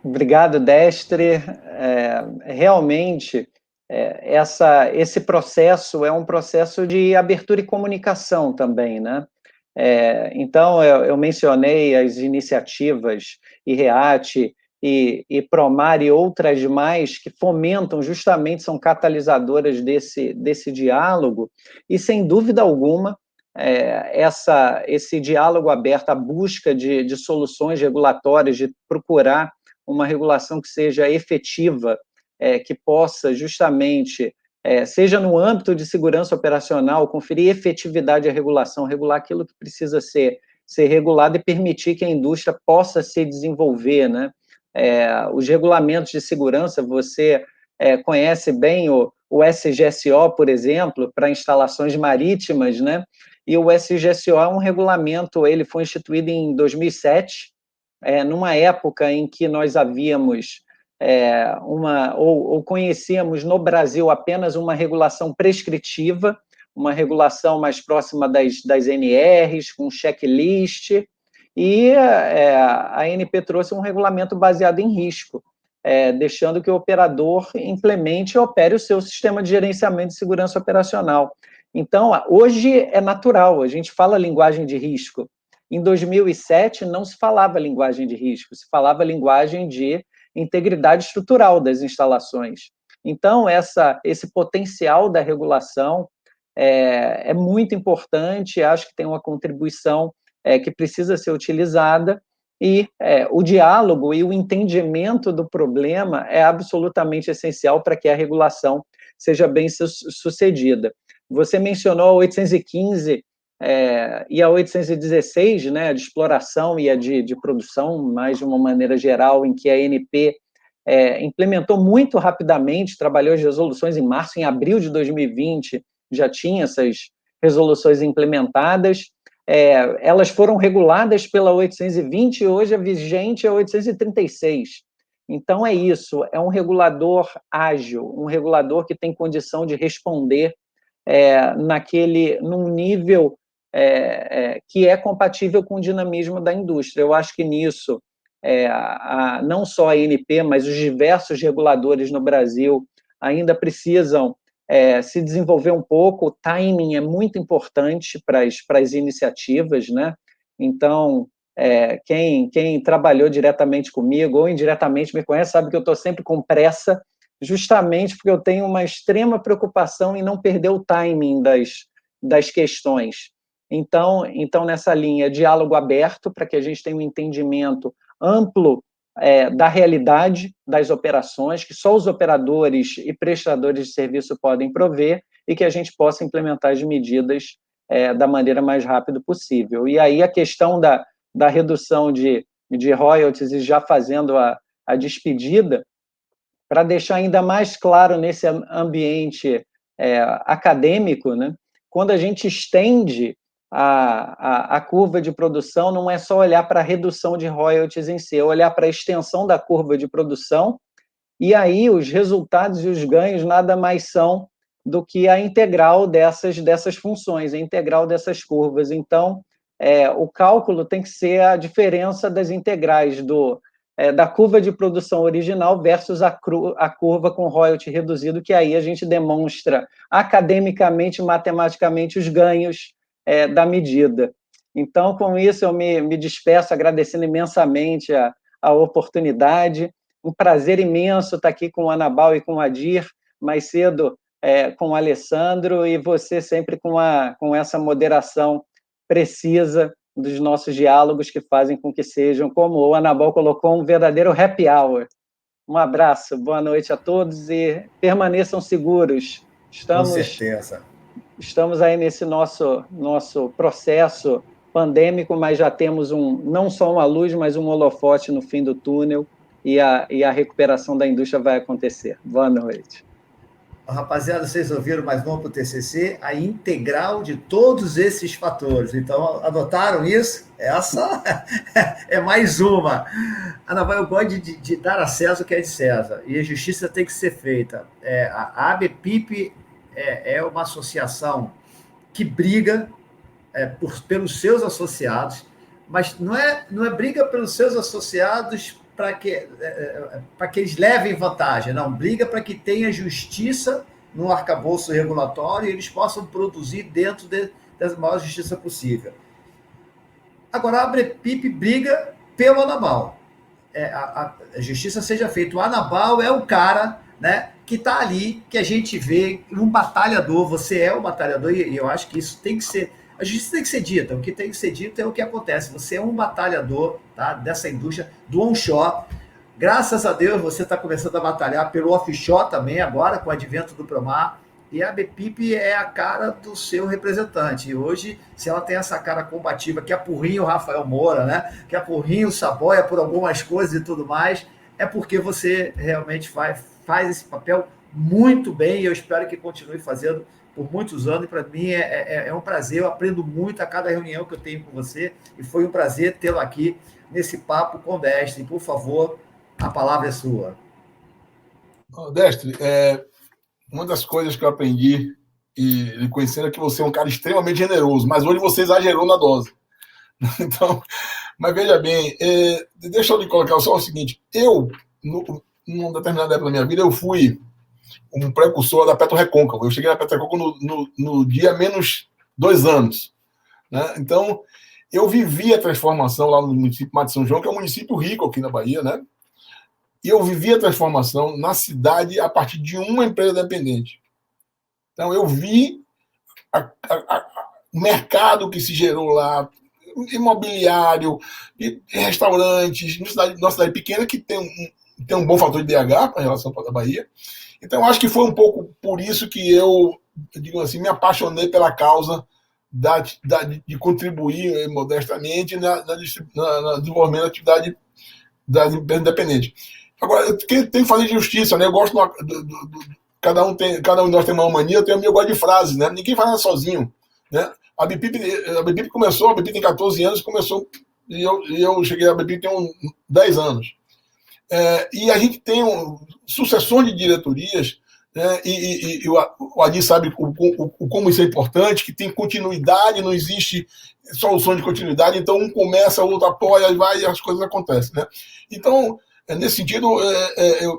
Obrigado, Destre. Realmente, esse processo é um processo de abertura e comunicação também, né? Então, eu mencionei as iniciativas IREAT e PROMAR e outras mais que fomentam, justamente, são catalisadoras desse diálogo, e, sem dúvida alguma, esse diálogo aberto, a busca de soluções regulatórias, de procurar uma regulação que seja efetiva, que possa justamente, seja no âmbito de segurança operacional, conferir efetividade à regulação, regular aquilo que precisa ser regulado e permitir que a indústria possa se desenvolver, né? Os regulamentos de segurança, você conhece bem o SGSO, por exemplo, para instalações marítimas, né? E o SGSO é um regulamento, ele foi instituído em 2007, numa época em que nós havíamos ou conhecíamos no Brasil apenas uma regulação prescritiva, uma regulação mais próxima das NRs, com checklist, e a ANP trouxe um regulamento baseado em risco, deixando que o operador implemente e opere o seu sistema de gerenciamento de segurança operacional. Então, hoje é natural, a gente fala linguagem de risco. Em 2007, não se falava linguagem de risco, se falava linguagem de integridade estrutural das instalações. Então, esse potencial da regulação é muito importante, acho que tem uma contribuição que precisa ser utilizada, e o diálogo e o entendimento do problema é absolutamente essencial para que a regulação seja bem sucedida. Você mencionou a 815 e a 816, né, a de exploração e a de produção, mais de uma maneira geral, em que a ANP implementou muito rapidamente, trabalhou as resoluções em março, em abril de 2020, já tinha essas resoluções implementadas. Elas foram reguladas pela 820 e hoje a vigente é a 836. Então, é isso, é um regulador ágil, um regulador que tem condição de responder num nível que é compatível com o dinamismo da indústria. Eu acho que nisso, não só a ANP, mas os diversos reguladores no Brasil ainda precisam se desenvolver um pouco. O timing é muito importante para as iniciativas, né? Então, quem trabalhou diretamente comigo ou indiretamente me conhece, sabe que eu estou sempre com pressa, justamente porque eu tenho uma extrema preocupação em não perder o timing das questões. Então, nessa linha, diálogo aberto, para que a gente tenha um entendimento amplo da realidade das operações, que só os operadores e prestadores de serviço podem prover, e que a gente possa implementar as medidas da maneira mais rápida possível. E aí a questão da redução de royalties, e já fazendo a despedida, para deixar ainda mais claro nesse ambiente acadêmico, né? Quando a gente estende a curva de produção, não é só olhar para a redução de royalties em si, é olhar para a extensão da curva de produção, e aí os resultados e os ganhos nada mais são do que a integral dessas funções, a integral dessas curvas. Então, o cálculo tem que ser a diferença das integrais da curva de produção original versus a curva com royalty reduzido, que aí a gente demonstra academicamente, matematicamente, os ganhos da medida. Então, com isso, eu me despeço agradecendo imensamente a oportunidade. Um prazer imenso estar aqui com o Anabal e com o Adir, mais cedo com o Alessandro, e você sempre com essa moderação precisa dos nossos diálogos, que fazem com que sejam, como o Anabal colocou, um verdadeiro happy hour. Um abraço, boa noite a todos e permaneçam seguros. Com certeza. Estamos aí nesse nosso processo pandêmico, mas já temos não só uma luz, mas um holofote no fim do túnel, e a recuperação da indústria vai acontecer. Boa noite. Rapaziada, vocês ouviram mais um para o TCC, a integral de todos esses fatores. Então, adotaram isso? Essa é mais uma. Anabal, eu gosto de dar a César o que é de César, e a justiça tem que ser feita. A ABPIP é uma associação que briga pelos seus associados, mas não é briga pelos seus associados para que eles levem vantagem, não, briga para que tenha justiça no arcabouço regulatório e eles possam produzir dentro da maior justiça possível. Agora, a ABPIP briga pelo Anabal. A justiça seja feita. O Anabal é o cara, né, que está ali, que a gente vê um batalhador. Você é um batalhador, e eu acho que isso tem que ser... A justiça tem que ser dita, o que tem que ser dito é o que acontece. Você é um batalhador, tá, dessa indústria do onshore. Graças a Deus você está começando a batalhar pelo offshore também agora, com o advento do Promar, e a ABPIP é a cara do seu representante. E hoje, se ela tem essa cara combativa, que apurrinha o Rafael Moura, né, que apurrinha o Saboia por algumas coisas e tudo mais, é porque você realmente faz esse papel muito bem, e eu espero que continue fazendo por muitos anos, e para mim é um prazer, eu aprendo muito a cada reunião que eu tenho com você, e foi um prazer tê-lo aqui nesse Papo com Destre. Por favor, a palavra é sua. Destre, uma das coisas que eu aprendi e conhecendo é que você é um cara extremamente generoso, mas hoje você exagerou na dose. Então, mas veja bem, deixa eu lhe colocar só o seguinte, numa determinada época da minha vida, eu fui um precursor da PetroRecôncavo. Eu cheguei na PetroRecôncavo no dia menos 2 anos. Né? Então, eu vivi a transformação lá no município de Mato São João, que é um município rico aqui na Bahia, né? E eu vivi a transformação na cidade a partir de uma empresa dependente. Então, eu vi o mercado que se gerou lá, imobiliário, restaurantes, numa cidade pequena que tem um bom fator de DH com relação à Bahia. Então, acho que foi um pouco por isso que eu digo assim, me apaixonei pela causa de contribuir modestamente na desenvolvimento da atividade da empresa independente. Agora, eu tenho que fazer de justiça, né? Eu gosto cada um de nós tem uma mania, eu tenho a minha gosto de frases, né? Ninguém faz nada sozinho, né? A ABPIP começou, a ABPIP tem 14 anos, começou, e eu cheguei, a ABPIP tem 10 anos. E a gente tem sucessões de diretorias, né, e o Adi sabe como isso é importante, que tem continuidade, não existe solução de continuidade, então um começa, o outro apoia, e vai, e as coisas acontecem. Né? Então, nesse sentido,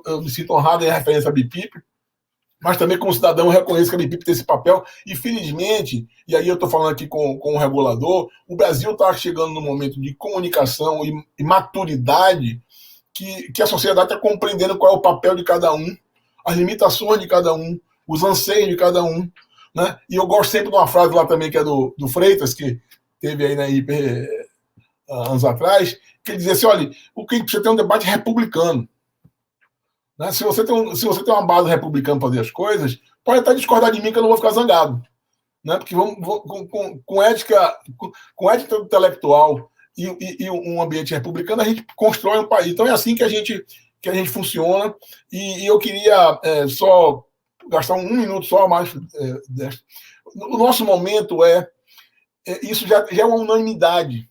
eu me sinto honrado em referência à ABPIP, mas também como cidadão eu reconheço que a BPIP tem esse papel, e felizmente, e aí eu estou falando aqui com o regulador, o Brasil está chegando num momento de comunicação e maturidade que a sociedade está compreendendo qual é o papel de cada um, as limitações de cada um, os anseios de cada um, né? E eu gosto sempre de uma frase lá também que é do Freitas, que teve aí na IP anos atrás, que ele dizia assim, olha, o que a gente precisa ter um debate republicano. Né? Se você tem uma base republicana para fazer as coisas, pode até discordar de mim que eu não vou ficar zangado. Né? Porque com ética intelectual e um ambiente republicano, a gente constrói um país. Então é assim que a gente funciona. E eu queria só gastar um minuto só mais. O nosso momento isso já é uma unanimidade.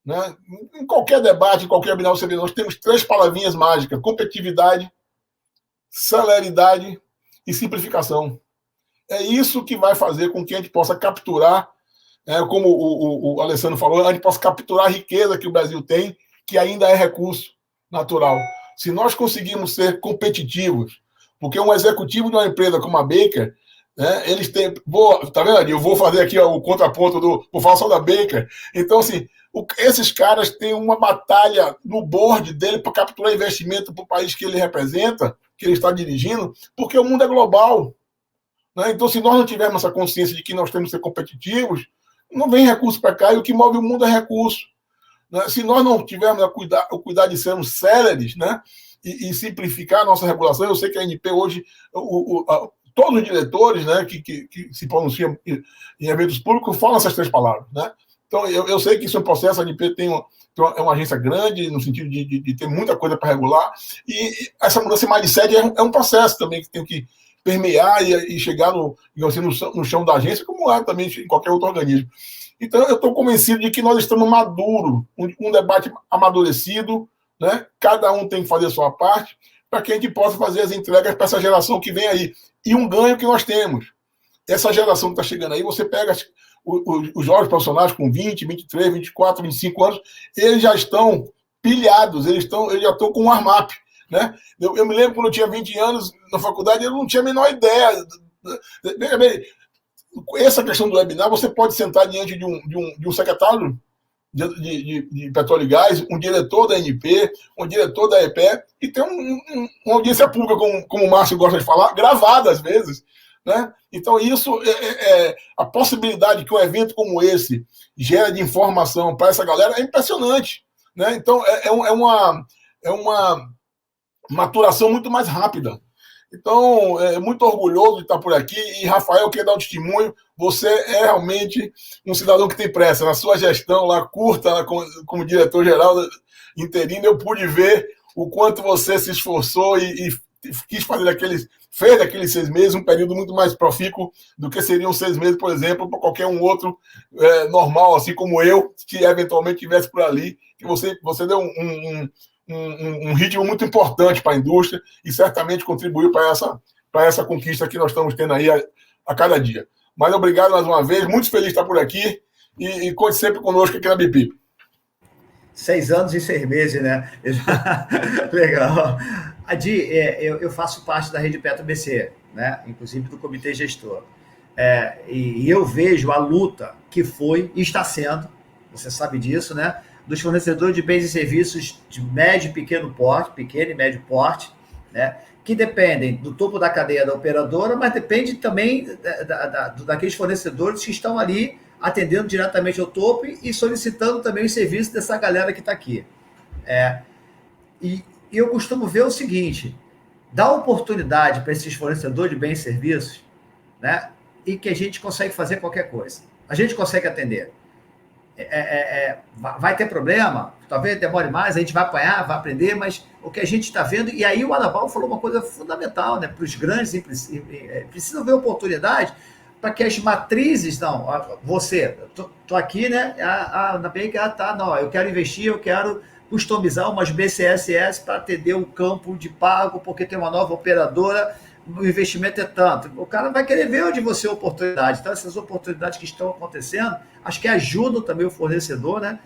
Né? Em qualquer debate, em qualquer webinar, você vê, nós temos 3 palavrinhas mágicas: competitividade, celeridade e simplificação. É isso que vai fazer com que a gente possa capturar, como o Alessandro falou, a gente possa capturar a riqueza que o Brasil tem, que ainda é recurso natural. Se nós conseguirmos ser competitivos, porque um executivo de uma empresa como a Baker, né, eles têm... Tá vendo? Eu vou fazer aqui o contraponto vou falar só da Baker. Então, assim, esses caras têm uma batalha no board dele para capturar investimento para o país que ele representa, que ele está dirigindo, porque o mundo é global. Né? Então, se nós não tivermos essa consciência de que nós temos que ser competitivos, não vem recurso para cá, e o que move o mundo é recurso. Né? Se nós não tivermos o cuidado de sermos céleres, né, e simplificar a nossa regulação, eu sei que a ANP hoje, todos os diretores, né, que se pronunciam em eventos públicos falam essas 3 palavras. Né? Então, eu sei que isso é um processo, a ANP é uma agência grande, no sentido de ter muita coisa para regular, e essa mudança de mindset é um processo também que tem que permear e chegar no chão da agência, como é também em qualquer outro organismo. Então, eu estou convencido de que nós estamos maduros, um debate amadurecido, né? Cada um tem que fazer a sua parte, para que a gente possa fazer as entregas para essa geração que vem aí. E um ganho que nós temos. Essa geração que está chegando aí, você pega os jovens profissionais com 20, 23, 24, 25 anos, eles já estão pilhados, eles já estão com um warm-up. Né? Eu me lembro quando eu tinha 20 anos na faculdade, eu não tinha a menor ideia. Veja bem, essa questão do webinar, você pode sentar diante de um secretário de petróleo e gás, um diretor da ANP, um diretor da EPE, e ter uma audiência pública, como o Márcio gosta de falar, gravada às vezes. Né? Então, isso a possibilidade que um evento como esse gera de informação para essa galera é impressionante. Né? Então, é uma maturação muito mais rápida. Então, muito orgulhoso de estar por aqui. E, Rafael, quer dar um testemunho, você é realmente um cidadão que tem pressa. Na sua gestão lá curta, lá, como diretor-geral interino, eu pude ver o quanto você se esforçou e quis fez daqueles 6 meses um período muito mais profícuo do que seriam 6 meses, por exemplo, para qualquer um outro normal, assim como eu, que eventualmente estivesse por ali, que você deu um ritmo muito importante para a indústria e certamente contribuiu para essa conquista que nós estamos tendo aí a cada dia. Mas obrigado mais uma vez, muito feliz de estar por aqui e conte sempre conosco aqui na BPIP. 6 anos e 6 meses, né? Legal. Adi, eu faço parte da Rede Petro BC, né? Inclusive do comitê gestor. E eu vejo a luta que foi e está sendo, você sabe disso, né? Dos fornecedores de bens e serviços de médio e pequeno porte, pequeno e médio porte, né? Que dependem do topo da cadeia da operadora, mas depende também daqueles fornecedores que estão ali atendendo diretamente ao topo e solicitando também os serviços dessa galera que está aqui. E eu costumo ver o seguinte, dá oportunidade para esses fornecedores de bens e serviços, né? E que a gente consegue fazer qualquer coisa. A gente consegue atender. Vai ter problema, talvez demore mais, a gente vai apanhar, vai aprender, mas o que a gente está vendo, e aí o Anabal falou uma coisa fundamental, né, para os grandes, precisam ver oportunidade para que as matrizes, estou aqui, né, na Baker, não, eu quero investir, eu quero customizar umas BCSS para atender o campo de pago, porque tem uma nova operadora, o investimento é tanto. O cara vai querer ver onde você é oportunidade. Então, essas oportunidades que estão acontecendo, acho que ajudam também o fornecedor, né?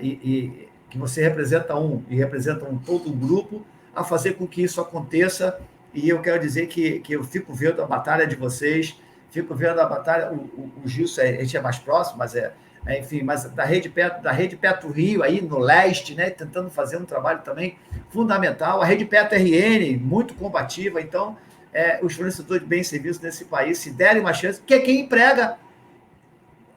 Que você representa e representa todo um grupo, a fazer com que isso aconteça E eu quero dizer que eu fico vendo a batalha de vocês, fico vendo a batalha, o Gilson, a gente é mais próximo, mas enfim, mas da Rede Petro Rio, aí no leste, né, tentando fazer um trabalho também fundamental, a Rede Petro RN, muito combativa, então, os fornecedores de bens e serviços nesse país, se derem uma chance, que é quem emprega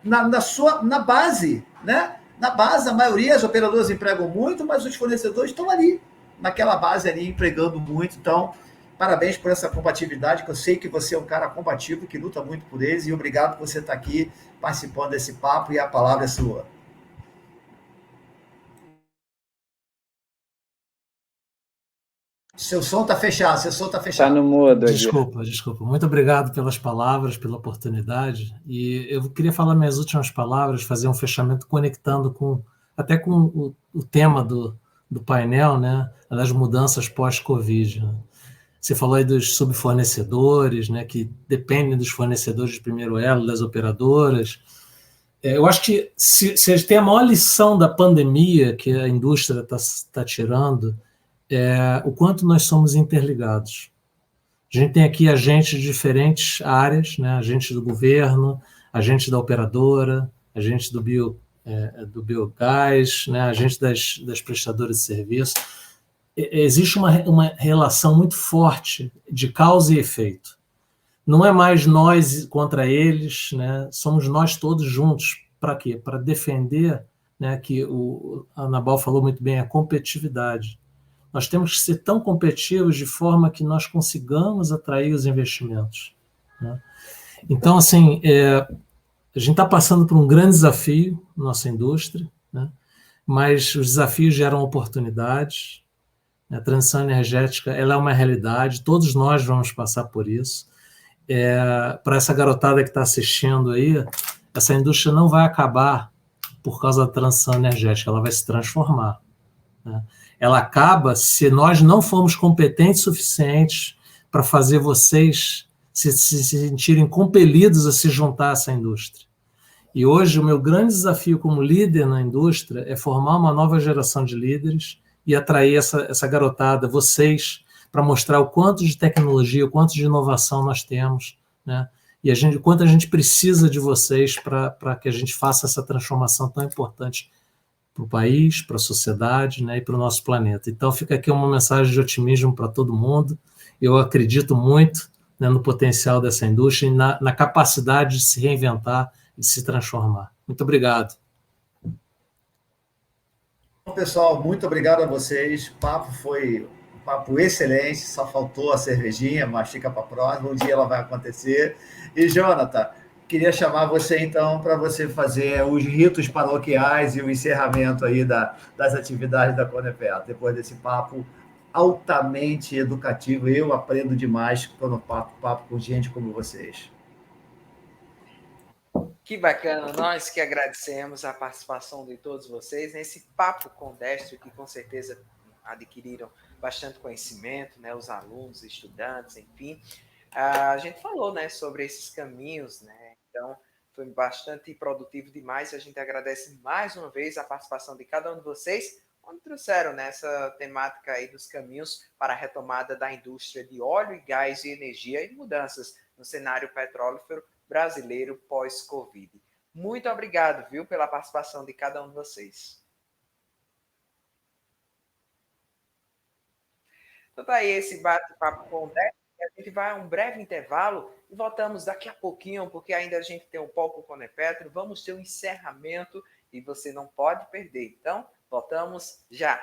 na base, né? Na base, a maioria, as operadoras empregam muito, mas os fornecedores estão ali, naquela base ali, empregando muito. Então, parabéns por essa combatividade, que eu sei que você é um cara combativo, que luta muito por eles, e obrigado por você estar aqui participando desse papo, e a palavra é sua. Seu som está fechado, seu som está fechado. Está no mudo. Desculpa. Muito obrigado pelas palavras, pela oportunidade. E eu queria falar minhas últimas palavras, fazer um fechamento conectando até com o tema do painel, né, das mudanças pós-Covid. Você falou aí dos subfornecedores, né, que dependem dos fornecedores de primeiro elo, das operadoras. Eu acho que se tem a maior lição da pandemia que a indústria está tirando, o quanto nós somos interligados. A gente tem aqui agentes de diferentes áreas, né? Agente do governo, agente da operadora, agente do biogás, né? Agente das prestadoras de serviço. Existe uma relação muito forte de causa e efeito. Não é mais nós contra eles, né? Somos nós todos juntos. Para quê? Para defender, né, que a Anabal falou muito bem, a competitividade. Nós temos que ser tão competitivos de forma que nós consigamos atrair os investimentos, né? Então, assim, a gente está passando por um grande desafio na nossa indústria, né? Mas os desafios geram oportunidades. A transição energética, ela é uma realidade, todos nós vamos passar por isso. Para essa garotada que está assistindo aí, essa indústria não vai acabar por causa da transição energética, ela vai se transformar, né? Ela acaba se nós não formos competentes suficientes para fazer vocês se sentirem compelidos a se juntar a essa indústria. E hoje o meu grande desafio como líder na indústria é formar uma nova geração de líderes e atrair essa garotada, vocês, para mostrar o quanto de tecnologia, o quanto de inovação nós temos, né? E o quanto a gente precisa de vocês para que a gente faça essa transformação tão importante para o país, para a sociedade, né, e para o nosso planeta. Então fica aqui uma mensagem de otimismo para todo mundo. Eu acredito muito, né, no potencial dessa indústria e na capacidade de se reinventar e de se transformar. Muito obrigado. Bom, pessoal, muito obrigado a vocês. O papo foi um papo excelente, só faltou a cervejinha, mas fica para a próxima, um dia ela vai acontecer. E, Jonathan, queria chamar você, então, para você fazer os ritos paroquiais e o encerramento aí das atividades da Conepetro. Depois desse papo altamente educativo, eu aprendo demais quando papo com gente como vocês. Que bacana, nós que agradecemos a participação de todos vocês nesse papo com Destro, que com certeza adquiriram bastante conhecimento, né, os alunos, estudantes, enfim. A gente falou, né, sobre esses caminhos, né, então foi bastante produtivo demais, e a gente agradece mais uma vez a participação de cada um de vocês, onde trouxeram nessa temática aí dos caminhos para a retomada da indústria de óleo e gás e energia e mudanças no cenário petrolífero brasileiro pós-Covid. Muito obrigado, viu, pela participação de cada um de vocês. Então tá aí esse bate-papo com o Destro. A gente vai a um breve intervalo e voltamos daqui a pouquinho, porque ainda a gente tem um pouco com o Conepetro. Vamos ter um encerramento e você não pode perder. Então, voltamos já.